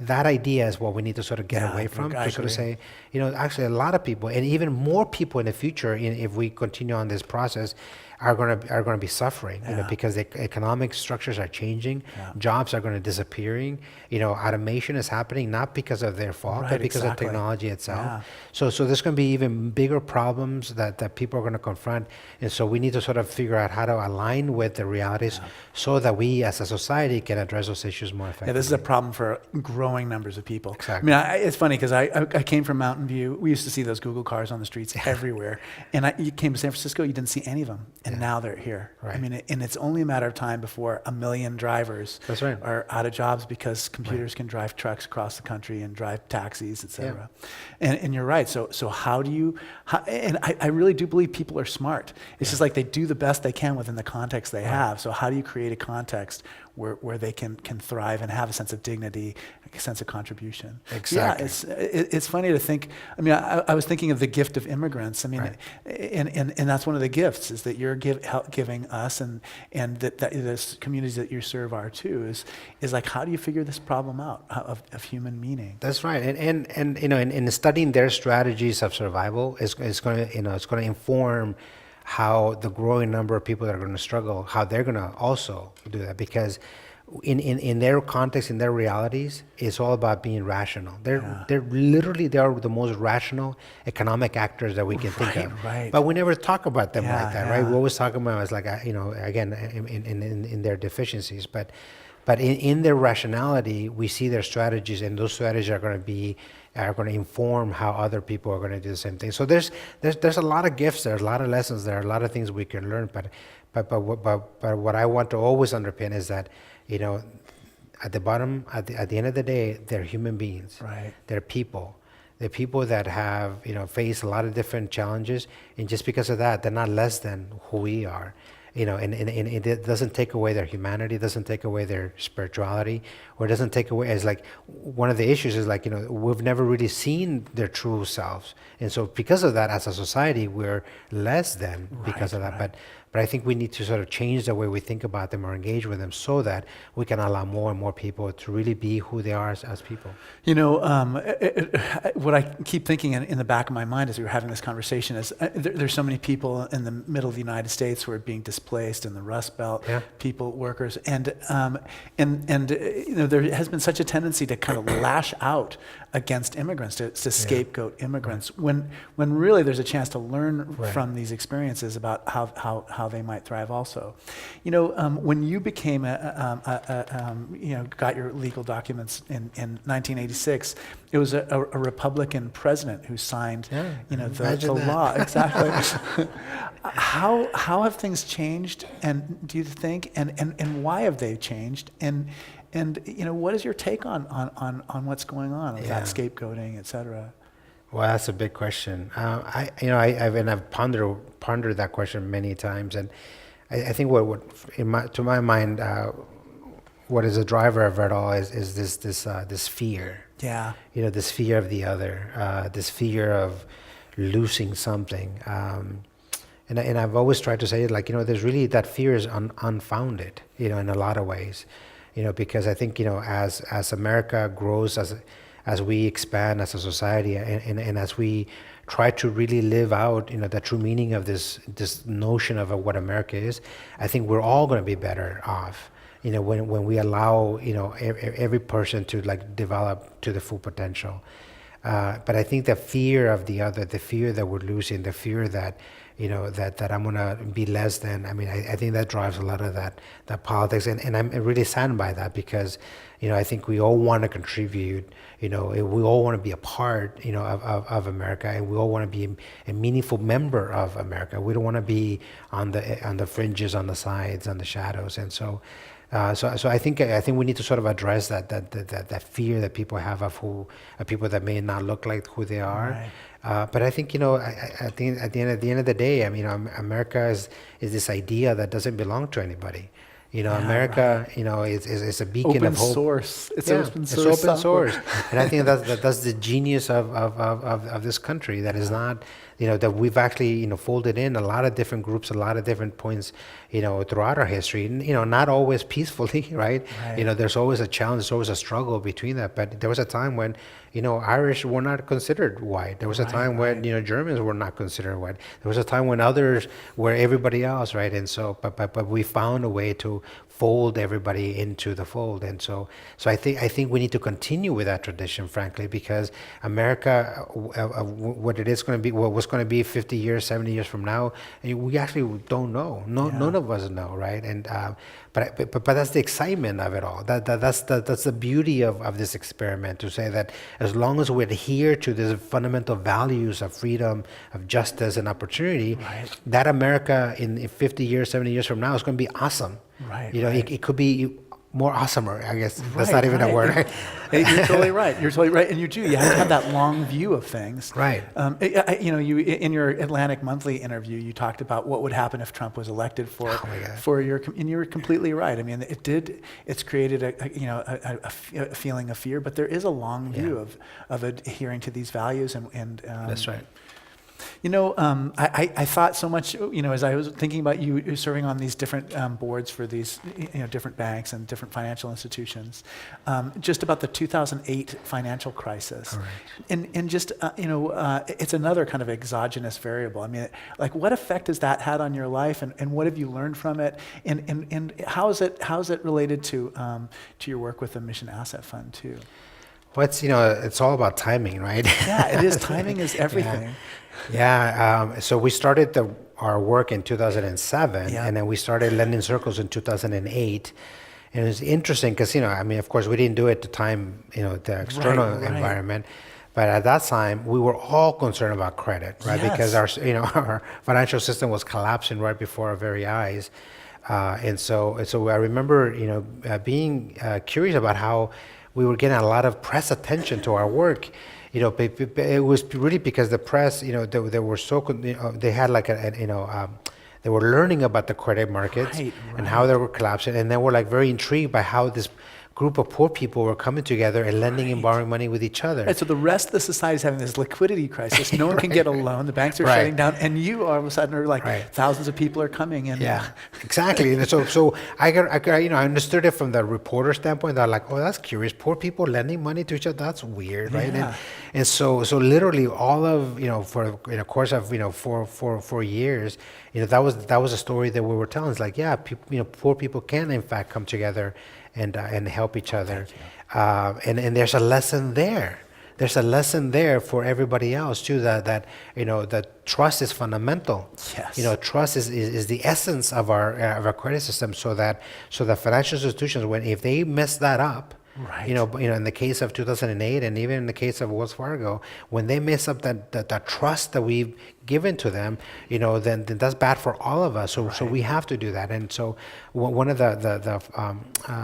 that idea is what we need to sort of get away from, to sort of say, actually a lot of people, and even more people in the future, if we continue on this process, are going to be suffering, because the economic structures are changing, jobs are going to disappearing, automation is happening not because of their fault, but because of technology itself. Yeah. So there's going to be even bigger problems that people are going to confront, and so we need to sort of figure out how to align with the realities so that we as a society can address those issues more effectively. Yeah, this is a problem for growing numbers of people. Exactly. It's funny because I came from Mountain View. We used to see those Google cars on the streets everywhere, and you came to San Francisco, you didn't see any of them. And now they're here. Right. And it's only a matter of time before 1 million drivers are out of jobs because computers can drive trucks across the country and drive taxis, et cetera. Yeah. And you're right. So how do you, and I really do believe people are smart. It's just like they do the best they can within the context they have. So how do you create a context where they can thrive and have a sense of dignity, a sense of contribution? Exactly. Yeah, it's funny to think. I was thinking of the gift of immigrants. And that's one of the gifts is that you're giving us and that the communities that you serve are too. Is like, how do you figure this problem out of human meaning? That's right. And in studying their strategies of survival, it's going to inform how the growing number of people that are going to struggle, how they're going to also do that, because in their context, in their realities, it's all about being rational. They are the most rational economic actors that we can think of. Right. But we never talk about them like that, right? We always talk about it as like, again, in their deficiencies, but in their rationality, we see their strategies, and those strategies are going to inform how other people are going to do the same thing. So there's a lot of gifts, there's a lot of lessons, there are a lot of things we can learn. But what I want to always underpin is that at the bottom, at the end of the day, they're human beings. Right. They're people. They're people that have faced a lot of different challenges, and just because of that, they're not less than who we are. and it doesn't take away their humanity, doesn't take away their spirituality, or it doesn't take away, as like, one of the issues is like, we've never really seen their true selves. And so because of that, as a society, we're less than because of that. But I think we need to sort of change the way we think about them or engage with them so that we can allow more and more people to really be who they are as people. What I keep thinking in the back of my mind as we were having this conversation is there's so many people in the middle of the United States who are being displaced in the Rust Belt, people, workers, and there has been such a tendency to kind of lash out against immigrants, to scapegoat immigrants, when really there's a chance to learn from these experiences about how they might thrive also. When you became got your legal documents in 1986, it was a Republican president who signed the law. Exactly. How have things changed, and do you think, and why have they changed, and what is your take on what's going on with that scapegoating, et cetera? Well, that's a big question. I've pondered that question many times, and I think to my mind, what is a driver of it all is this fear. Yeah. This fear of the other, this fear of losing something. And I've always tried to say, like, there's really, that fear is unfounded, in a lot of ways, because I think, as America grows, as we expand as a society, and as we try to really live out, the true meaning of this notion of what America is, I think we're all going to be better off, when we allow, every person to like develop to the full potential. But I think the fear of the other, the fear that we're losing, the fear that, that I'm gonna be less than. I mean, I think that drives a lot of that politics, and I'm really saddened by that, because, I think we all want to contribute. We all want to be a part, of America, and we all want to be a meaningful member of America. We don't want to be on the fringes, on the sides, on the shadows, and so. So I think we need to sort of address that fear that people have of people that may not look like who they are. Right. But I think I think at the end of the day, I mean, America is this idea that doesn't belong to anybody. America, is a beacon open of hope. Source. It's open source. It's open source, and I think that's the genius of this country. That is not, that we've actually folded in a lot of different groups, a lot of different points, throughout our history. Not always peacefully, right? There's always a challenge, there's always a struggle between that. But there was a time when Irish were not considered white. There was a time when Germans were not considered white. There was a time when others were everybody else, right? And so, but we found a way to fold everybody into the fold. And so I think we need to continue with that tradition, frankly, because America, what it is going to be, what was going to be 50 years, 70 years from now, we actually don't know. None of us know, right? And but that's the excitement of it all. That's the beauty of this experiment, to say that as long as we adhere to these fundamental values of freedom, of justice, and opportunity, that America in 50 years, 70 years from now is going to be awesome. Right. It could be more awesomer, I guess. That's not even a word. Right? You're totally right. You're totally right. And you have to have that long view of things. Right. You in your Atlantic Monthly interview, you talked about what would happen if Trump was elected for your, and you were completely right. I mean, it's created a feeling of fear, but there is a long view of adhering to these values and that's right. I thought so much, as I was thinking about you serving on these different boards for these, different banks and different financial institutions, just about the 2008 financial crisis. Right. And just, it's another kind of exogenous variable. I mean, like, what effect has that had on your life, and what have you learned from it? And how is it related to your work with the Mission Asset Fund too? Well, it's all about timing, right? Yeah, it is. Timing is everything. So we started our work in 2007, and then we started Lending Circles in 2008. And it was interesting because, of course, we didn't do it to time, the external environment. But at that time, we were all concerned about credit, right? Yes. Because our financial system was collapsing right before our very eyes. And so I remember, being curious about how we were getting a lot of press attention to our work. It was really because the press, they were so, they had like They were learning about the credit markets Right, and how they were collapsing, and they were like very intrigued by how this group of poor people were coming together and lending and borrowing money with each other. Right, so the rest of the society is having this liquidity crisis. No one can get a loan. The banks are Right. shutting down, and you all of a sudden are like, Right. thousands of people are coming, and Yeah, exactly. And so I understood it from the reporter standpoint. They're like, oh, that's curious. Poor people lending money to each other. That's weird, right? Yeah. And so literally all of for in a course of 4 years, that was a story that we were telling. It's like, yeah, poor people can in fact come together and help each other, and there's a lesson there. There's a lesson there for everybody else too. That trust is fundamental. Yes. Trust is the essence of our credit system. So that financial institutions, if they mess that up, Right. in the case of 2008, and even in the case of Wells Fargo, when they mess up that trust that we've given to them, then that's bad for all of us. So we have to do that. And so one of the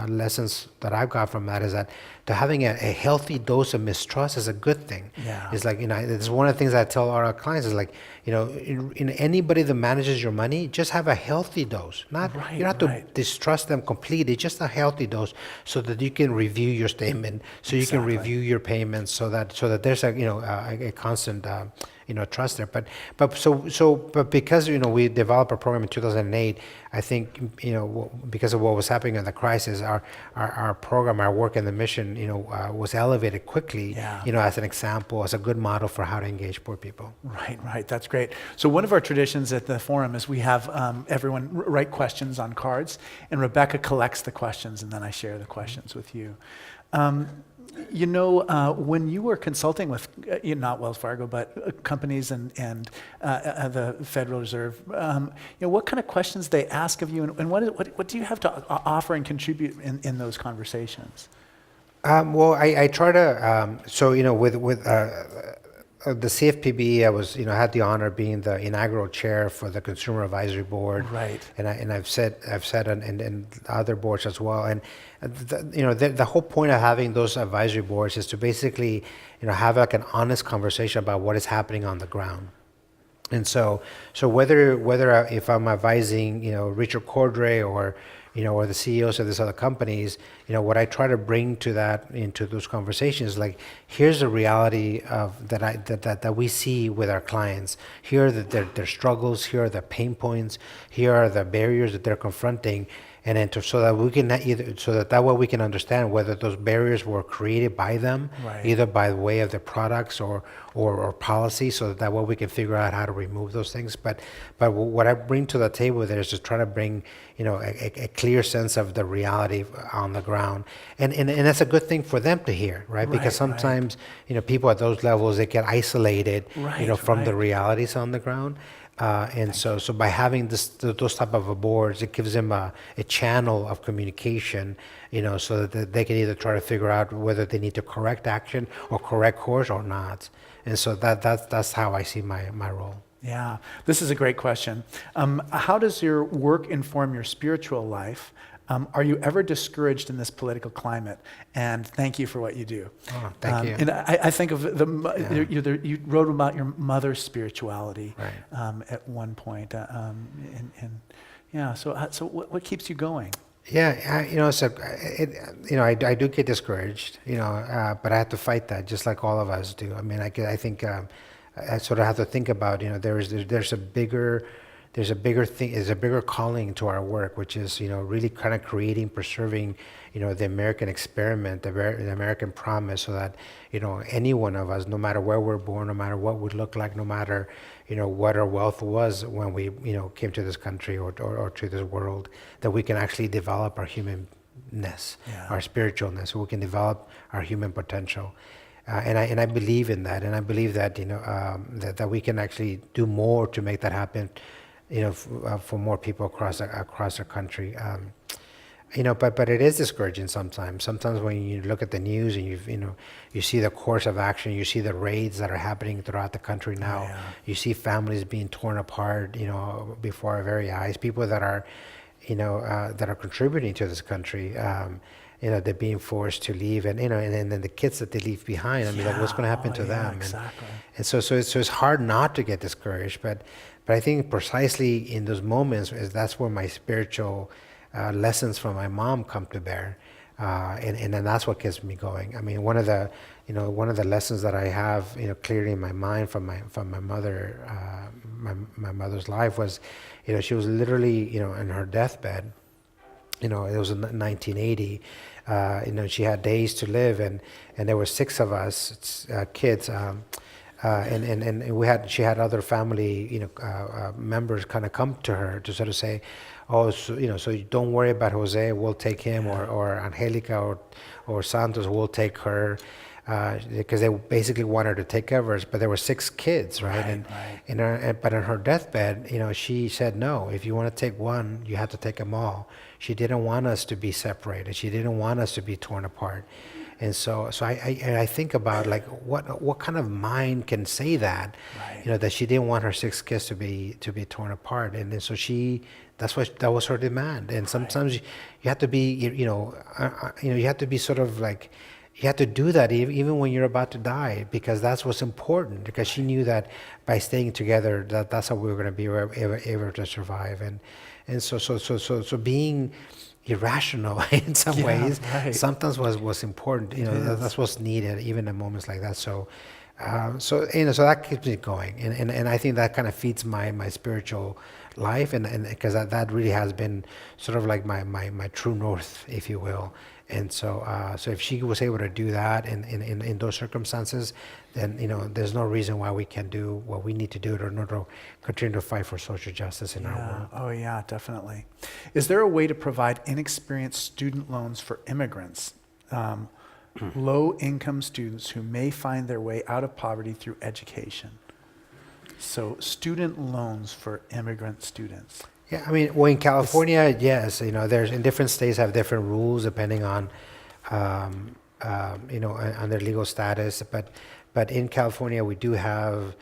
lessons that I've got from that is that having a healthy dose of mistrust is a good thing. Yeah. It's like, it's one of the things I tell our clients is like, in anybody that manages your money, just have a healthy dose. You don't have to distrust them completely, just a healthy dose, so that you can review your statement, so you can review your payments, so that there's a constant trust there. But because we developed a program in 2008, I think because of what was happening in the crisis, our program, our work, and the mission was elevated quickly. Yeah. As an example, as a good model for how to engage poor people. Right. That's great. So one of our traditions at the forum is we have everyone write questions on cards, and Rebecca collects the questions, and then I share the questions with you. When you were consulting with, not Wells Fargo, but companies and the Federal Reserve, what kind of questions they ask of you, and what do you have to offer and contribute in those conversations? Well, I try to, with the CFPB, I had the honor of being the inaugural chair for the Consumer Advisory Board. Right. And I've said on other boards as well. And the whole point of having those advisory boards is to basically have like an honest conversation about what is happening on the ground. And so whether if I'm advising Richard Cordray or the CEOs of these other companies, what I try to bring into those conversations, like, here's the reality of that we see with our clients. Here are their struggles. Here are the pain points. Here are the barriers that they're confronting, and then so that way we can understand whether those barriers were created by them, either by way of their products or policy, so that way we can figure out how to remove those things. But what I bring to the table there is to try to bring a clear sense of the reality on the ground, and that's a good thing for them to hear, right? Because sometimes people at those levels, they get isolated from the realities on the ground. So by having those type of boards, it gives them a channel of communication, so that they can either try to figure out whether they need to correct action or correct course or not. And so that's how I see my role. Yeah, this is a great question. How does your work inform your spiritual life? Are you ever discouraged in this political climate? And thank you for what you do. Oh, thank you. And I think of you wrote about your mother's spirituality at one point. So what keeps you going? Yeah, I do get discouraged, but I have to fight that, just like all of us do. I mean, I think I sort of have to think about, there's a bigger thing, there's a bigger calling to our work, which is, really kind of creating, preserving, the American experiment, the American promise, so that, any one of us, no matter where we're born, no matter what we look like, no matter, what our wealth was when we, came to this country or to this world, that we can actually develop our humanness, our spiritualness, so we can develop our human potential. And I believe in that, and I believe that, that we can actually do more to make that happen, for more people across our country. But it is discouraging sometimes. Sometimes when you look at the news and you see the course of action, you see the raids that are happening throughout the country now. You see families being torn apart, before our very eyes. People that are, that are contributing to this country. They're being forced to leave, and then the kids that they leave behind. I mean, like, what's going to happen to them? Exactly. And so it's hard not to get discouraged, but But I think precisely in those moments that's where my spiritual lessons from my mom come to bear, and then that's what keeps me going. I mean, one of the lessons that I have, clearly in my mind from my mother, my mother's life was, she was literally, in her deathbed. It was in 1980. She had days to live, and there were 6 of us kids. And she had other family, members kind of come to her to sort of say, oh, so you don't worry about Jose, we'll take him, or Angelica or Santos, we'll take her, because they basically wanted to take care of us. But there were 6 kids, right? But on her deathbed, she said, no, if you want to take one, you have to take them all. She didn't want us to be separated. She didn't want us to be torn apart. And so I think about, like, what kind of mind can say that, that she didn't want her 6 kids to be torn apart, and so that was her demand. And sometimes you have to be, you have to be sort of like, you have to do that even when you're about to die, because that's what's important. Because she knew that by staying together, that's how we were going to be able to survive. And so being irrational in some ways sometimes was important. That's what's needed even in moments like that. So that keeps me going, and I think that kind of feeds my spiritual life, and because that really has been sort of like my true north, if you will. And so if she was able to do that in those circumstances, then there's no reason why we can't do what we need to do in order to continue to fight for social justice in our world. Oh yeah, definitely. Is there a way to provide inexperienced student loans for immigrants, low-income students who may find their way out of poverty through education? So student loans for immigrant students. Yeah, I mean, well, in California, yes, there's, in different states have different rules depending on, on their legal status. But in California, we do have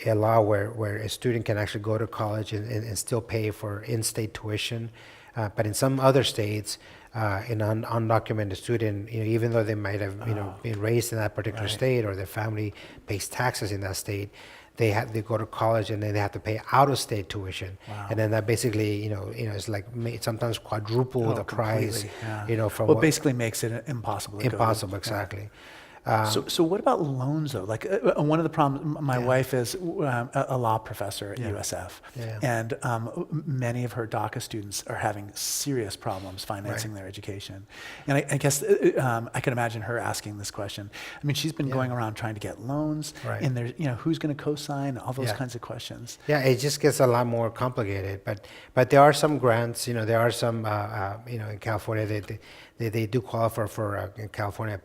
a law where a student can actually go to college and still pay for in-state tuition. But in some other states, an undocumented student, even though they might have, been raised in that particular state, or their family pays taxes in that state, they go to college and then they have to pay out-of-state tuition. And then that basically, it's like sometimes quadruple the price, from what basically makes it impossible. Impossible, exactly. So what about loans though? Like one of the problems, my wife is a law professor at USF, and many of her DACA students are having serious problems financing their education. And I guess I can imagine her asking this question. I mean, she's been going around trying to get loans, and there's, who's going to co-sign, all those kinds of questions. Yeah, it just gets a lot more complicated. But there are some grants, there are some, in California, they do qualify for California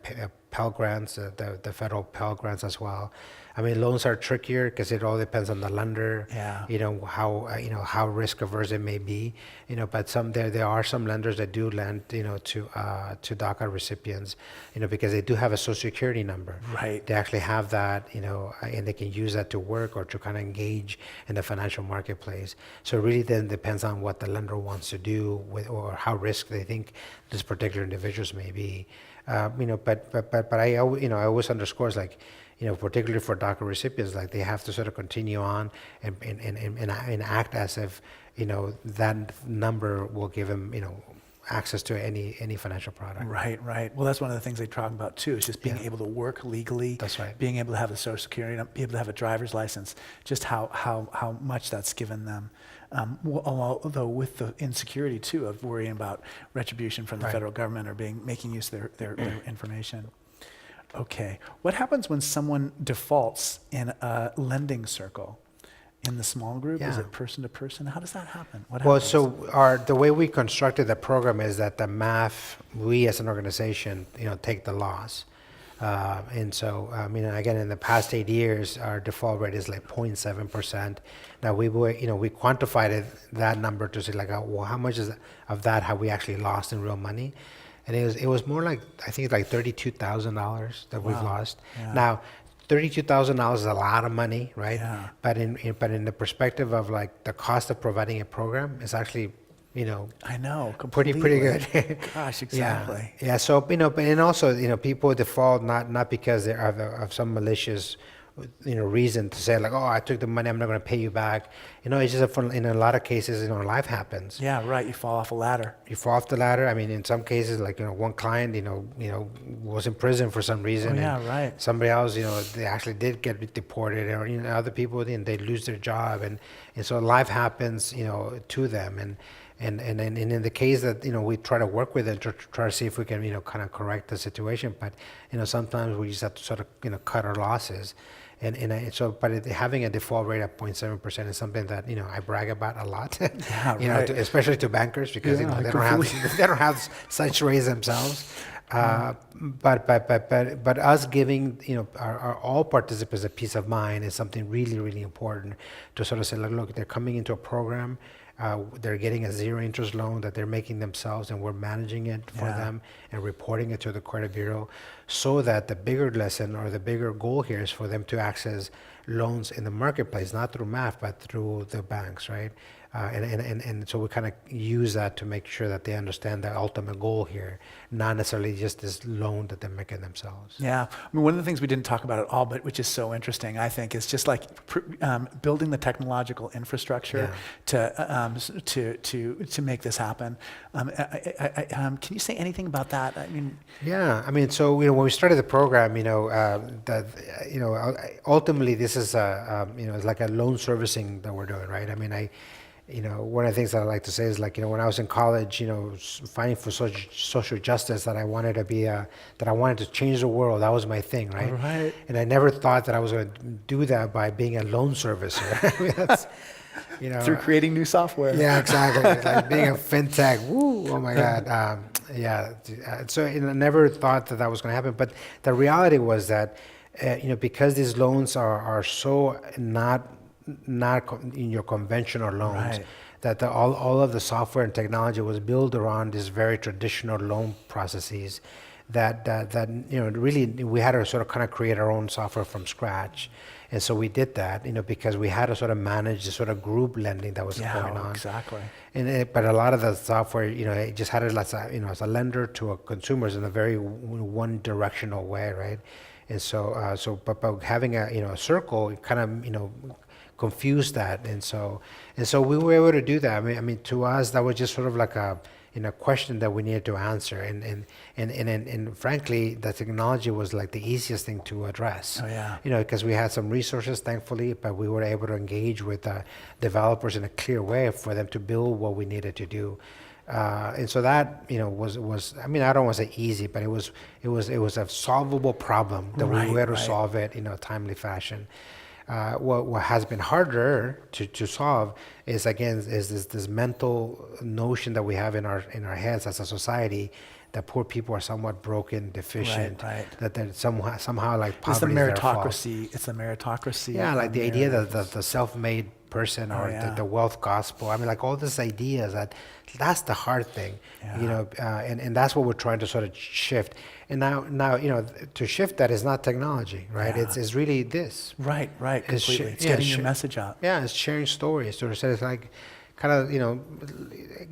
Pell Grants, the federal Pell Grants as well. I mean, loans are trickier because it all depends on the lender. How risk averse it may be. But there are some lenders that do lend, to DACA recipients, because they do have a social security number. Right. They actually have that, and they can use that to work or to kind of engage in the financial marketplace. So it really then depends on what the lender wants to do or how risk they think this particular individuals may be. But I always underscore, like, particularly for DACA recipients, like, they have to sort of continue on and act as if, that number will give them, access to any financial product. Right. Well, that's one of the things they talk about too, is just being able to work legally. That's right. Being able to have a social security, be able to have a driver's license, just how much that's given them. Although with the insecurity too of worrying about retribution from the federal government or making use of their information. Okay, what happens when someone defaults in a lending circle? In the small group, is it person to person? How does that happen? What happens? So the way we constructed the program is that the MAF, we as an organization, take the loss. And so, again, in the past 8 years, our default rate is like 0.7%. Now we quantified that number to say, like, well, how much of that have we actually lost in real money? And it was more like, I think, like $32,000 that we've lost. Yeah. Now, $32,000 is a lot of money, right? Yeah. But in the perspective of, like, the cost of providing a program, is actually, I know, completely. pretty good. Gosh, exactly. Yeah. So, but and also, people default not because they are of some malicious reason to say like, oh, I took the money, I'm not going to pay you back. It's just in a lot of cases, life happens. Yeah, right. You fall off a ladder. You fall off the ladder. I mean, in some cases, like one client, was in prison for some reason. Oh, yeah, and right. Somebody else, they actually did get deported, or other people, they lose their job, and so life happens, to them, and in the case that we try to work with it, try to see if we can kind of correct the situation, but sometimes we just have to sort of cut our losses. But having a default rate of 0.7% is something that I brag about a lot. Yeah, right. Especially to bankers, because Yeah, they don't have such rates themselves. But us giving our all participants a peace of mind is something really, really important to sort of say, look, they're coming into a program. They're getting a zero interest loan that they're making themselves, and we're managing it for them and reporting it to the credit bureau, so that the bigger lesson or the bigger goal here is for them to access loans in the marketplace, not through MAF, but through the banks, right? And so we kind of use that to make sure that they understand the ultimate goal here, not necessarily just this loan that they're making themselves. Yeah, I mean, one of the things we didn't talk about at all, but which is so interesting, I think, is just like building the technological infrastructure to make this happen. Can you say anything about that? I mean, so when we started the program, ultimately this is it's like a loan servicing that we're doing, right? I mean, one of the things that I like to say is like, when I was in college, fighting for social justice, that I wanted to change the world. That was my thing, right? Right. And I never thought that I was going to do that by being a loan servicer. I mean, that's, through creating new software. Yeah, exactly. It's like being a fintech. Woo! Oh my God. So I never thought that was going to happen. But the reality was that, because these loans are so not in your conventional loans, right, that all of the software and technology was built around these very traditional loan processes, that really we had to sort of kind of create our own software from scratch. And so we did that, because we had to sort of manage the sort of group lending that was going on. Exactly. But a lot of the software, it just had it as a lender to a consumers in a very one-directional way, right? And so, but having a circle, it kind of confused that, and so we were able to do that. I mean, to us, that was just sort of like a question that we needed to answer, and frankly, the technology was like the easiest thing to address. Oh yeah. Because we had some resources, thankfully, but we were able to engage with developers in a clear way for them to build what we needed to do. And so that was I mean, I don't want to say easy, but it was a solvable problem that we were able to solve it in a timely fashion. What has been harder to solve is this mental notion that we have in our heads as a society, that poor people are somewhat broken, deficient, right. that they're somehow like It's the poverty is their fault. meritocracy. It's the meritocracy. Yeah, like the idea that the self-made person or the wealth gospel. I mean, like all these ideas that's the hard thing, and that's what we're trying to sort of shift. And now to shift that is not technology, right? Yeah. It's really this. Right, completely. It's getting your message out. Yeah, it's sharing stories. So it's like kind of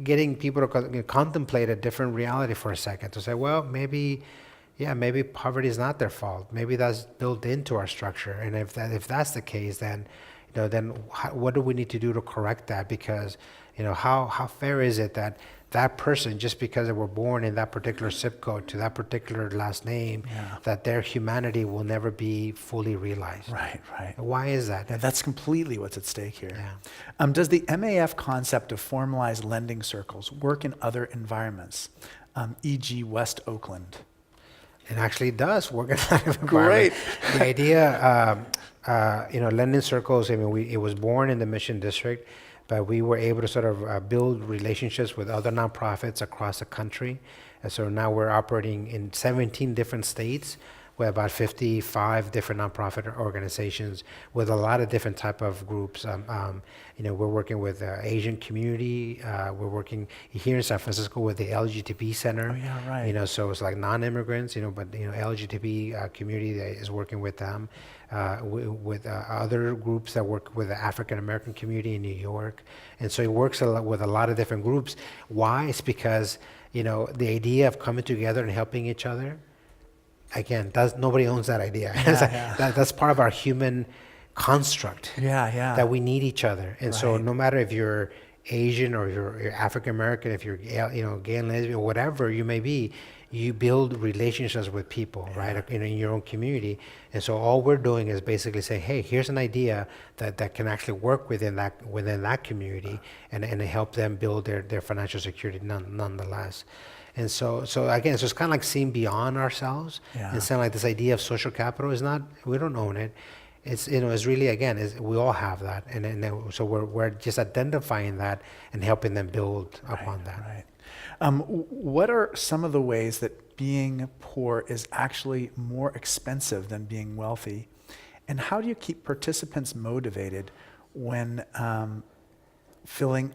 getting people to contemplate a different reality for a second, to say, well, maybe poverty is not their fault. Maybe that's built into our structure, and if that's the case, then what do we need to do to correct that? Because how fair is it that person, just because they were born in that particular zip code to that particular last name, that their humanity will never be fully realized? Right. Why is that? Yeah, that's completely what's at stake here. Yeah. Does the MAF concept of formalized lending circles work in other environments, e.g. West Oakland? It actually does work in that environment. Great. The idea, lending circles, I mean, it was born in the Mission District, but we were able to sort of build relationships with other nonprofits across the country. And so now we're operating in 17 different states with about 55 different nonprofit organizations with a lot of different type of groups. We're working with the Asian community. We're working here in San Francisco with the LGBT Center. Oh yeah, right. So it's like non-immigrants, but LGBT community that is working with them. With other groups that work with the African American community in New York. And so it works with a lot of different groups. Why? It's because, the idea of coming together and helping each other again, nobody owns that idea. Yeah, That's part of our human construct. Yeah. That we need each other, and so Right. no matter if you're Asian or you're African American, if you're gay and lesbian, whatever you may be, you build relationships with people, right? In your own community, and so all we're doing is basically saying, hey, here's an idea that can actually work within that community, and help them build their financial security nonetheless. And so again, so it's kind of like seeing beyond ourselves, and saying like this idea of social capital is not, we don't own it. It's it's really, again, we all have that, and so we're just identifying that and helping them build upon that. Right. What are some of the ways that being poor is actually more expensive than being wealthy, and how do you keep participants motivated when filling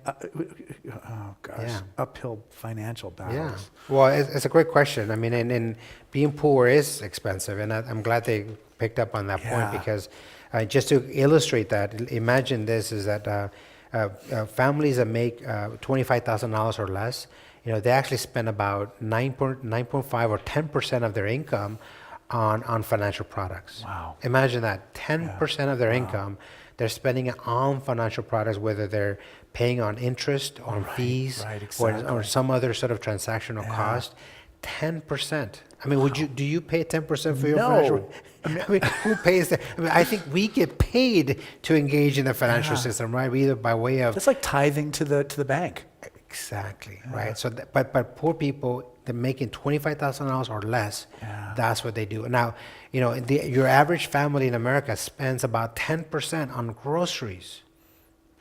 uphill financial battles? Yeah. Well, it's a great question. I mean, and being poor is expensive, and I'm glad they picked up on that point, because just to illustrate that, imagine this is that families that make $25,000 or less, they actually spend about 9.5 or 10% of their income on financial products. Wow. Imagine that, 10% of their income, they're spending it on financial products, whether they're paying on interest, on fees, or some other sort of transactional cost. 10%. I mean, do you pay 10% for your financial? I mean, who pays that? I mean, I think we get paid to engage in the financial system, right? Either by way of, it's like tithing to the bank. Exactly, right? So, but poor people, they're making $25,000 or less. That's what they do. Now, your average family in America spends about 10% on groceries.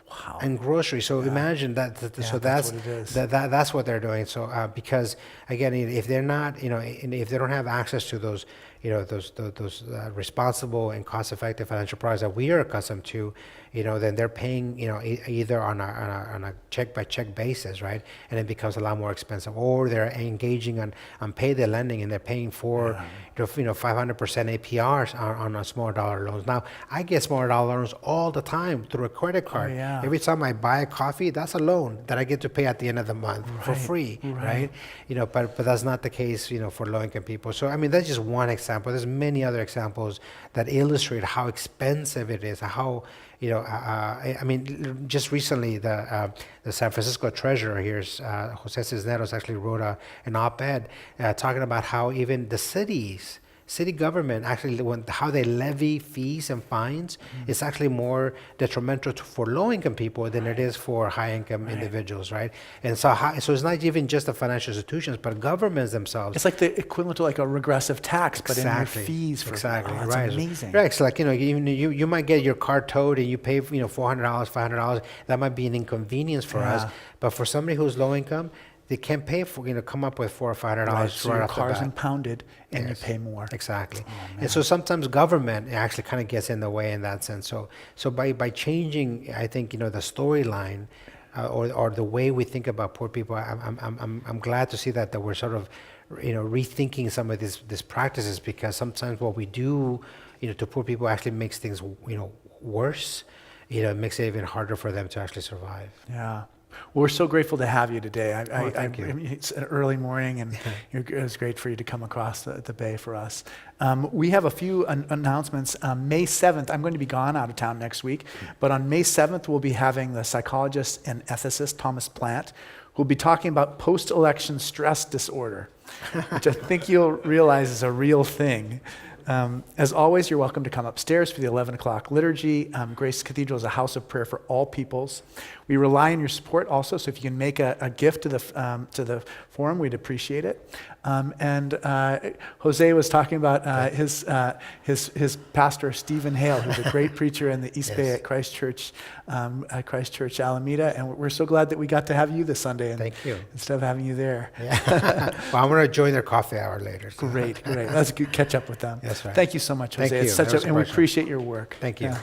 Wow. And groceries. So imagine that. So that's what it is. That's what they're doing. So because again, if they're not, if they don't have access to those, those responsible and cost-effective financial products that we are accustomed to, then they're paying, either on a check-by-check basis, right? And it becomes a lot more expensive. Or they're engaging on payday lending, and they're paying for, 500% APRs on a small dollar loans. Now, I get small dollar loans all the time through a credit card. Every time I buy a coffee, that's a loan that I get to pay at the end of the month for free, right? But that's not the case, for low-income people. So, I mean, that's just one example. There's many other examples that illustrate how expensive it is, how, I mean, just recently, the San Francisco treasurer here, Jose Cisneros, actually wrote an op-ed talking about how even the city government actually, how they levy fees and fines is actually more detrimental for low-income people than it is for high-income individuals, right? And so it's not even just the financial institutions, but governments themselves. It's like the equivalent to like a regressive tax, but in your fees. It's amazing. Right. So like, you might get your car towed and you pay, $400, $500. That might be an inconvenience for us, but for somebody who's low-income, they can't pay for, come up with $400 or $500 so your car's impounded and you pay more. Exactly. And so sometimes government actually kind of gets in the way in that sense. So by changing, I think, the storyline or the way we think about poor people, I'm glad to see that we're sort of, rethinking some of these practices, because sometimes what we do, to poor people actually makes things, worse. It makes it even harder for them to actually survive. Yeah. Well, we're so grateful to have you today. Thank you. It's an early morning, and it was great for you to come across the bay for us. We have a few announcements. May 7th, I'm going to be gone out of town next week, but on May 7th, we'll be having the psychologist and ethicist Thomas Plant, who'll be talking about post-election stress disorder, which I think you'll realize is a real thing. As always, you're welcome to come upstairs for the 11 o'clock liturgy. Grace Cathedral is a house of prayer for all peoples. We rely on your support also, so if you can make a gift to the forum, we'd appreciate it. And Jose was talking about his pastor, Stephen Hale, who's a great preacher in the East Bay at Christ Church Alameda. And we're so glad that we got to have you this Sunday. Thank you. Instead of having you there. Yeah. Well, I'm going to join their coffee hour later. So. Great. That's good. Catch up with them. That's right. Thank you so much, Jose. Thank you. And we appreciate your work. Thank you. Yeah.